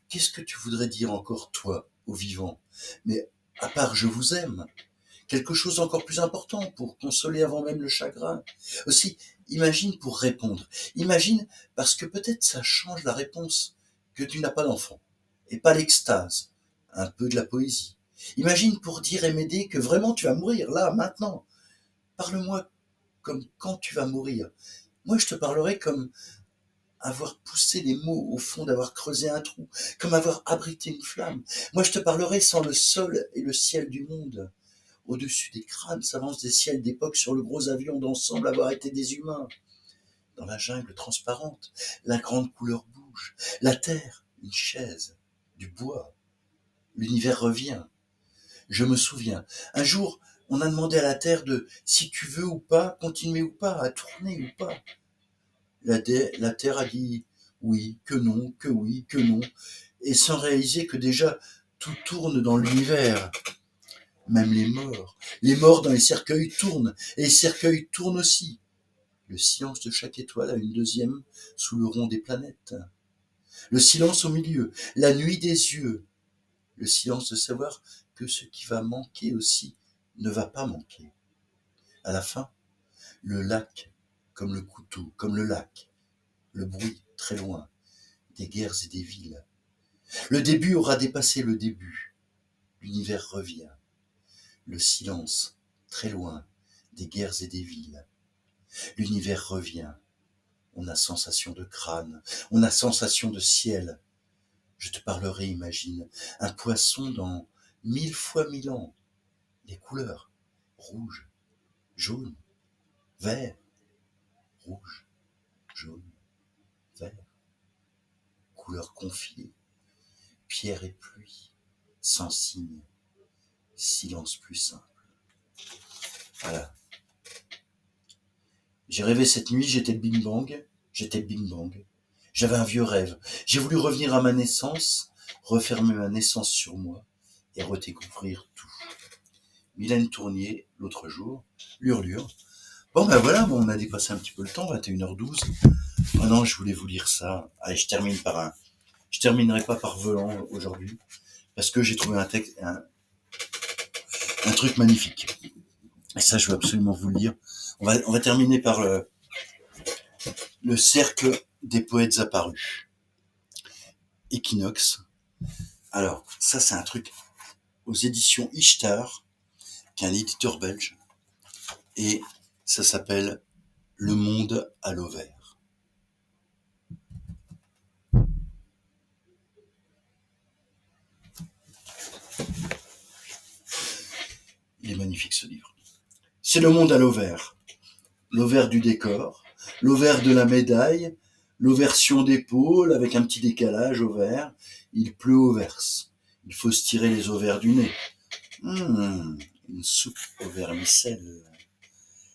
qu'est-ce que tu voudrais dire encore, toi, aux vivants? Mais à part je vous aime, quelque chose d'encore plus important pour consoler avant même le chagrin. Aussi, imagine pour répondre. Imagine parce que peut-être ça change la réponse que tu n'as pas d'enfant. Et pas l'extase, un peu de la poésie. Imagine pour dire et m'aider que vraiment tu vas mourir, là, maintenant. Parle-moi comme quand tu vas mourir. Moi, je te parlerai comme avoir poussé les mots au fond, d'avoir creusé un trou, comme avoir abrité une flamme. Moi, je te parlerai sans le sol et le ciel du monde. Au-dessus des crânes s'avancent des ciels d'époque sur le gros avion dont semblent avoir été des humains. Dans la jungle transparente, la grande couleur bouge. La terre, une chaise, du bois. L'univers revient. Je me souviens. Un jour, on a demandé à la terre de, si tu veux ou pas, continuer ou pas, à tourner ou pas. La terre a dit oui, que non, que oui, que non, et sans réaliser que déjà tout tourne dans l'univers, même les morts. Les morts dans les cercueils tournent, et les cercueils tournent aussi. Le silence de chaque étoile a une deuxième sous le rond des planètes. le silence au milieu, la nuit des yeux, le silence de savoir que ce qui va manquer aussi ne va pas manquer. À la fin, le lac, comme le couteau, comme le lac, le bruit très loin, des guerres et des villes. Le début aura dépassé le début, l'univers revient, le silence, très loin, des guerres et des villes. L'univers revient, on a sensation de crâne, on a sensation de ciel. Je te parlerai, imagine, un poisson dans 1000 fois 1000 ans. Les couleurs, rouge, jaune, vert, rouge, jaune, vert. Couleurs confiées, pierre et pluie, sans signe, silence plus simple. Voilà. J'ai rêvé cette nuit, j'étais le Big Bang, j'étais le Big Bang. J'avais un vieux rêve. J'ai voulu revenir à ma naissance, refermer ma naissance sur moi et redécouvrir tout. Mylène Tournier, l'autre jour, l'Hurlure. Bon ben voilà, bon, on a dépassé un petit peu le temps, 21h12. Oh non, je voulais vous lire ça. Allez, je terminerai pas par Volant aujourd'hui, parce que j'ai trouvé un truc magnifique. Et ça, je veux absolument vous le lire. On va terminer par le cercle des poètes apparus. Équinoxe. Alors, ça, c'est un truc aux éditions Ishtar, qui est un éditeur belge. Et ça s'appelle Le monde à l'ovaire. Il est magnifique, ce livre. C'est le monde à l'ovaire. L'ovaire du décor, l'ovaire de la médaille, l'oversion d'épaule avec un petit décalage ovaire. Il pleut au verse. Il faut se tirer les ovaires du nez. Une soupe au vermicelle.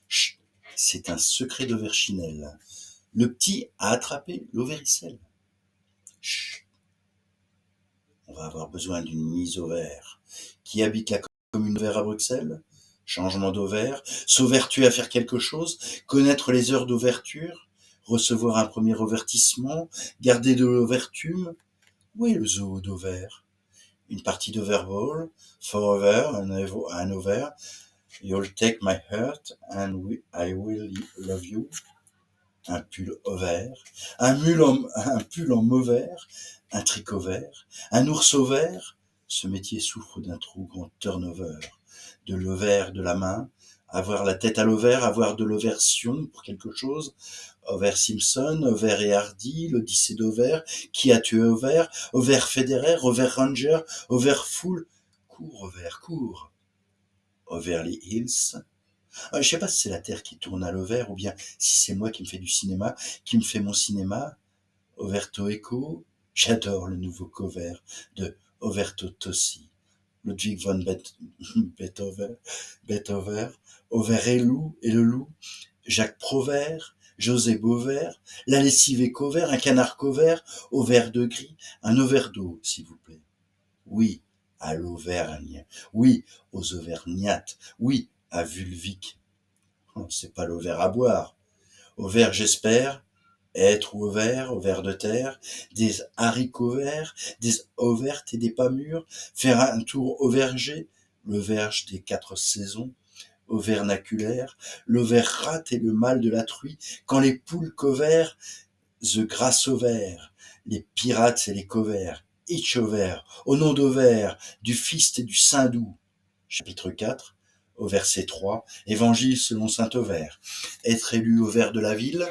Chut, c'est un secret d'Auverchinelle. Le petit a attrapé l'ovéricelle. Chut, on va avoir besoin d'une mise au vert. Qui habite la commune d'Auvers à Bruxelles? Changement d'ovaire, s'auvertuer à faire quelque chose, connaître les heures d'ouverture, recevoir un premier avertissement, garder de l'ouvertume. Où est le zoo d'Auvers? Une partie d'Overball, forever, un ovaire. You'll take my heart and I will love you. Un pull ovaire, un pull en mauvert, un tricot vert, un ours au vert. Ce métier souffre d'un trop grand turnover. De l'ovaire de la main, avoir la tête à l'ovaire, avoir de l'oversion pour quelque chose. Over Simpson, Over et Hardy, l'Odyssée d'Over, qui a tué Over, Over Federer, Over Ranger, Over Full. Cours Over, cours. Overly Hills. Je sais pas si c'est la Terre qui tourne à l'ovaire ou bien si c'est moi qui me fais du cinéma, qui me fait mon cinéma. Overto Echo. J'adore le nouveau cover de Overto Tossi. Ludwig von Beethoven, Over et le loup, Jacques Provert, José Beauvert, la lessive est couvert, un canard couvert, Auvert de gris, un ovaire d'eau, s'il vous plaît. Oui, à l'Auvergne. Oui, aux Auvergnates. Oui, à Vulvic. Oh, c'est pas l'ovaire à boire. Ovaire, j'espère, être ouvert, ovaire de terre, des haricots verts, des ouvertes et des pas mûres, faire un tour au verger, le verge des 4 saisons, au vernaculaire, l'ovaire rate et le mal de la truie, quand les poules couverts, the grasse ovaire, les pirates et les coverts, itch ovaire, au nom d'Auvert, du Fist et du Saint-Doux. Chapitre 4, au verset 3, Évangile selon saint Ovaire. Être élu au vert de la ville,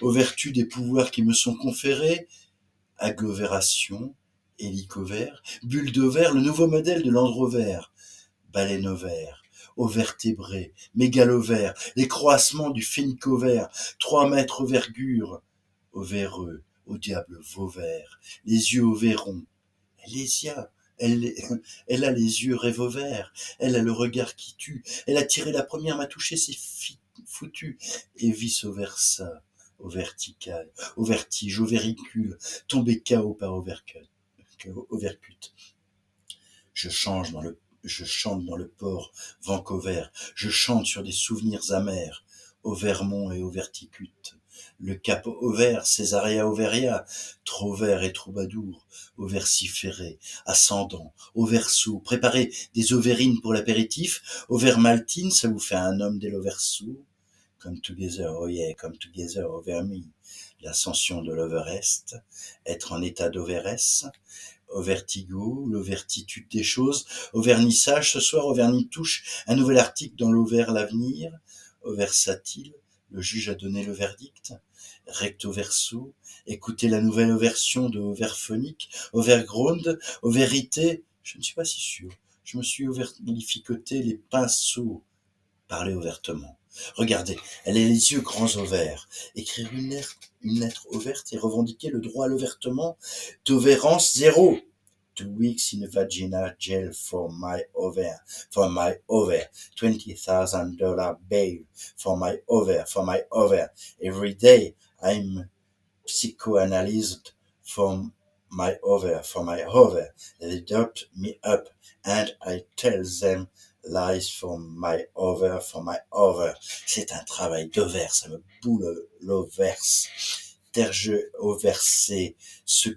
aux vertus des pouvoirs qui me sont conférés, agglomération, hélicovert, bulle d'ovaire, le nouveau modèle de l'androvert, baleine ovaire, aux vertébrés, mégalovert, les croissements du phénicovert, 3 mètres envergure, au véreux, au diable Vauvert, les yeux au verron, Elésia, elle a les yeux rêve verts, elle a le regard qui tue, elle a tiré la première, m'a touché, c'est foutu, et vice versa, au vertical, au vertige, au véricule, tombé KO par overcut. Je chante dans le port Vancouver, je chante sur des souvenirs amers, au Vermont et au verticute. le cap ovaire, Césarea ovaria, trouvère et troubadour, oversiféré, ascendant, au verso, préparez des ovairines pour l'apéritif, ovaire maltine, ça vous fait un homme dès l'overso, come together, oh yeah, come together, over me, l'ascension de l'Overest, être en état d'Overest, au vertigo, l'auvertitude des choses, au vernissage, ce soir, au vernis touche, un nouvel article dans l'Auvert l'avenir, au versatile, le juge a donné le verdict, recto verso, écoutez la nouvelle version de Overphonique, Overground, au vérité, je ne suis pas si sûr, je me suis overlificoté les pinceaux, parler ouvertement. Regardez, elle a les yeux grands ouverts. Écrire une lettre ouverte et revendiquer le droit à l'ouvertement. Tolérance zéro. 2 weeks in a vagina jail for my over. $20,000 bail for my over. Every day I'm psychoanalyzed from my over. They dope me up and I tell them lies for my over. C'est un travail d'ovaire, ça me boule l'overse. Tergiverser, se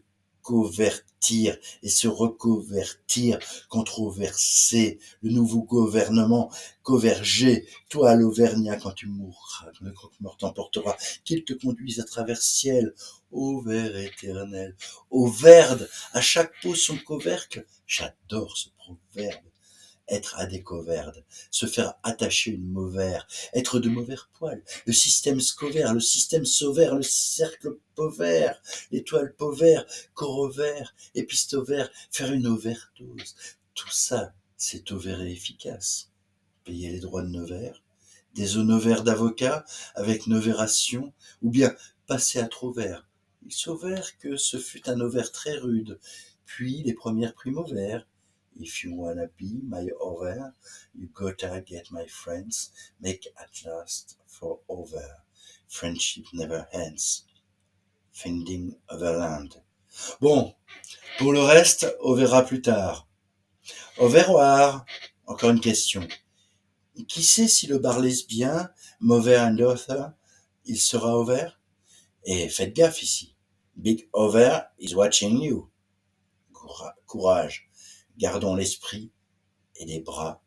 convertir et se reconvertir, controverser, le nouveau gouvernement, converger, toi l'Auvergnat quand tu mourras, quand le croque-mort t'emportera, qu'il te conduise à travers ciel, au vert éternel, au verde, à chaque peau son couvercle, j'adore ce proverbe. Être adécoverde, se faire attacher une mauvère, être de mauvais poil, le système scovère, le système sauvère, le cercle povère, l'étoile povère, corps ovaire, épistovère, faire une overdose. Tout ça, c'est ovaire et efficace. Payer les droits de Nevers, des honoraires d'avocat avec novération, ou bien passer à Trovert. Il s'avère que ce fut un ovaire très rude, puis les premières primes ovaires. If you wanna be my over, you gotta get my friends, make at last for over. Friendship never ends. Finding Overland. Bon, pour le reste, on verra plus tard. Au revoir. Encore une question. Qui sait si le bar lesbien, mauvais and author, il sera ouvert? Et faites gaffe ici. Big Over is watching you. Courage. Gardons l'esprit et les bras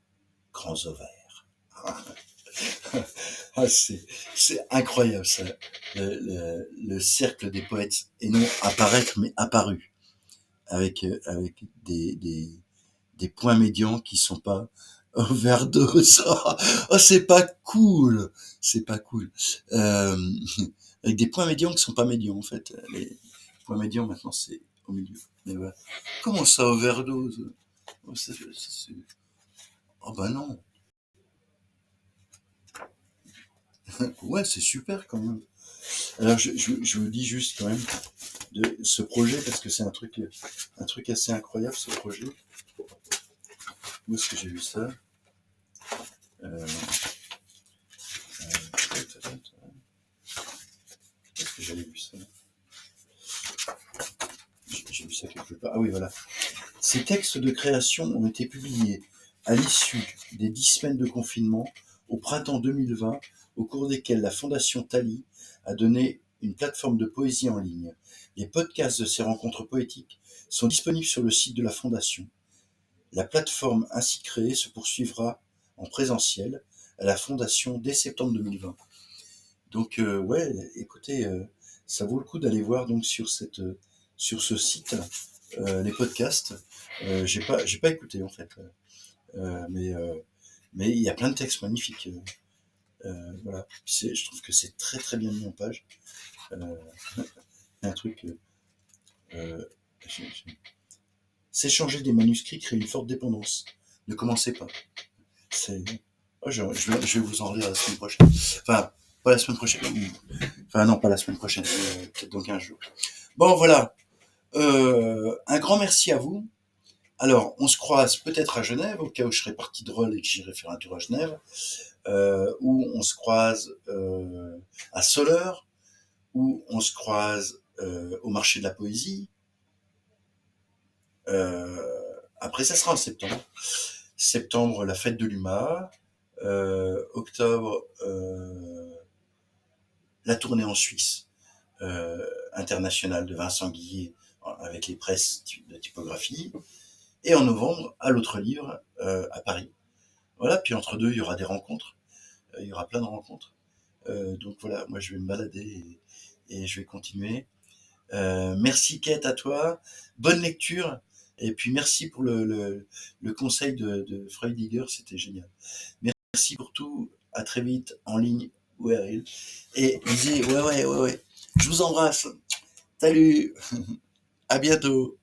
grands ouverts. Ah, c'est incroyable ça. Le cercle des poètes, et non apparaître, mais apparu. Avec des points médians qui sont pas overdose. Oh, c'est pas cool. C'est pas cool. Avec des points médians qui sont pas médians, en fait. Les points médians, maintenant, c'est au milieu. Mais voilà. Comment ça, overdose? Oh, oh bah non. Ouais, c'est super quand même. Alors, je vous dis juste quand même de ce projet, parce que c'est un truc assez incroyable, ce projet. Où est-ce que j'ai vu ça? Euh, est-ce que j'avais vu ça? J'ai vu ça quelque part. Ah oui, voilà. Ces textes de création ont été publiés à l'issue des 10 semaines de confinement au printemps 2020, au cours desquelles la Fondation Thalie a donné une plateforme de poésie en ligne. Les podcasts de ces rencontres poétiques sont disponibles sur le site de la Fondation. La plateforme ainsi créée se poursuivra en présentiel à la Fondation dès septembre 2020. Donc ouais, écoutez, ça vaut le coup d'aller voir donc sur ce site les podcasts. J'ai pas écouté en fait, mais il y a plein de textes magnifiques. Voilà, je trouve que c'est très très bien mis en page. Un truc. Euh, S'échanger des manuscrits crée une forte dépendance. Ne commencez pas. C'est. Oh, je vais vous en lire la semaine prochaine. Enfin, pas la semaine prochaine. Enfin, non, pas la semaine prochaine. Peut-être dans 15 jours. Bon, voilà. Un grand merci à vous. Alors, on se croise peut-être à Genève, au cas où je serai parti de Roll et que j'irai faire un tour à Genève. Ou on se croise à Soleure, ou on se croise au marché de la poésie. Après, ça sera en septembre. Septembre, la fête de l'UMA. Octobre, la tournée en Suisse internationale de Vincent Guillet avec les presses de typographie. Et en novembre, à l'autre livre à Paris. Voilà, puis entre deux, il y aura des rencontres. Il y aura plein de rencontres. Donc voilà, moi je vais me balader et je vais continuer. Merci Kate à toi. Bonne lecture. Et puis merci pour le conseil de Freudiger, c'était génial. Merci pour tout. À très vite en ligne ou RL. Et lisez, ouais. Je vous embrasse. Salut. À bientôt.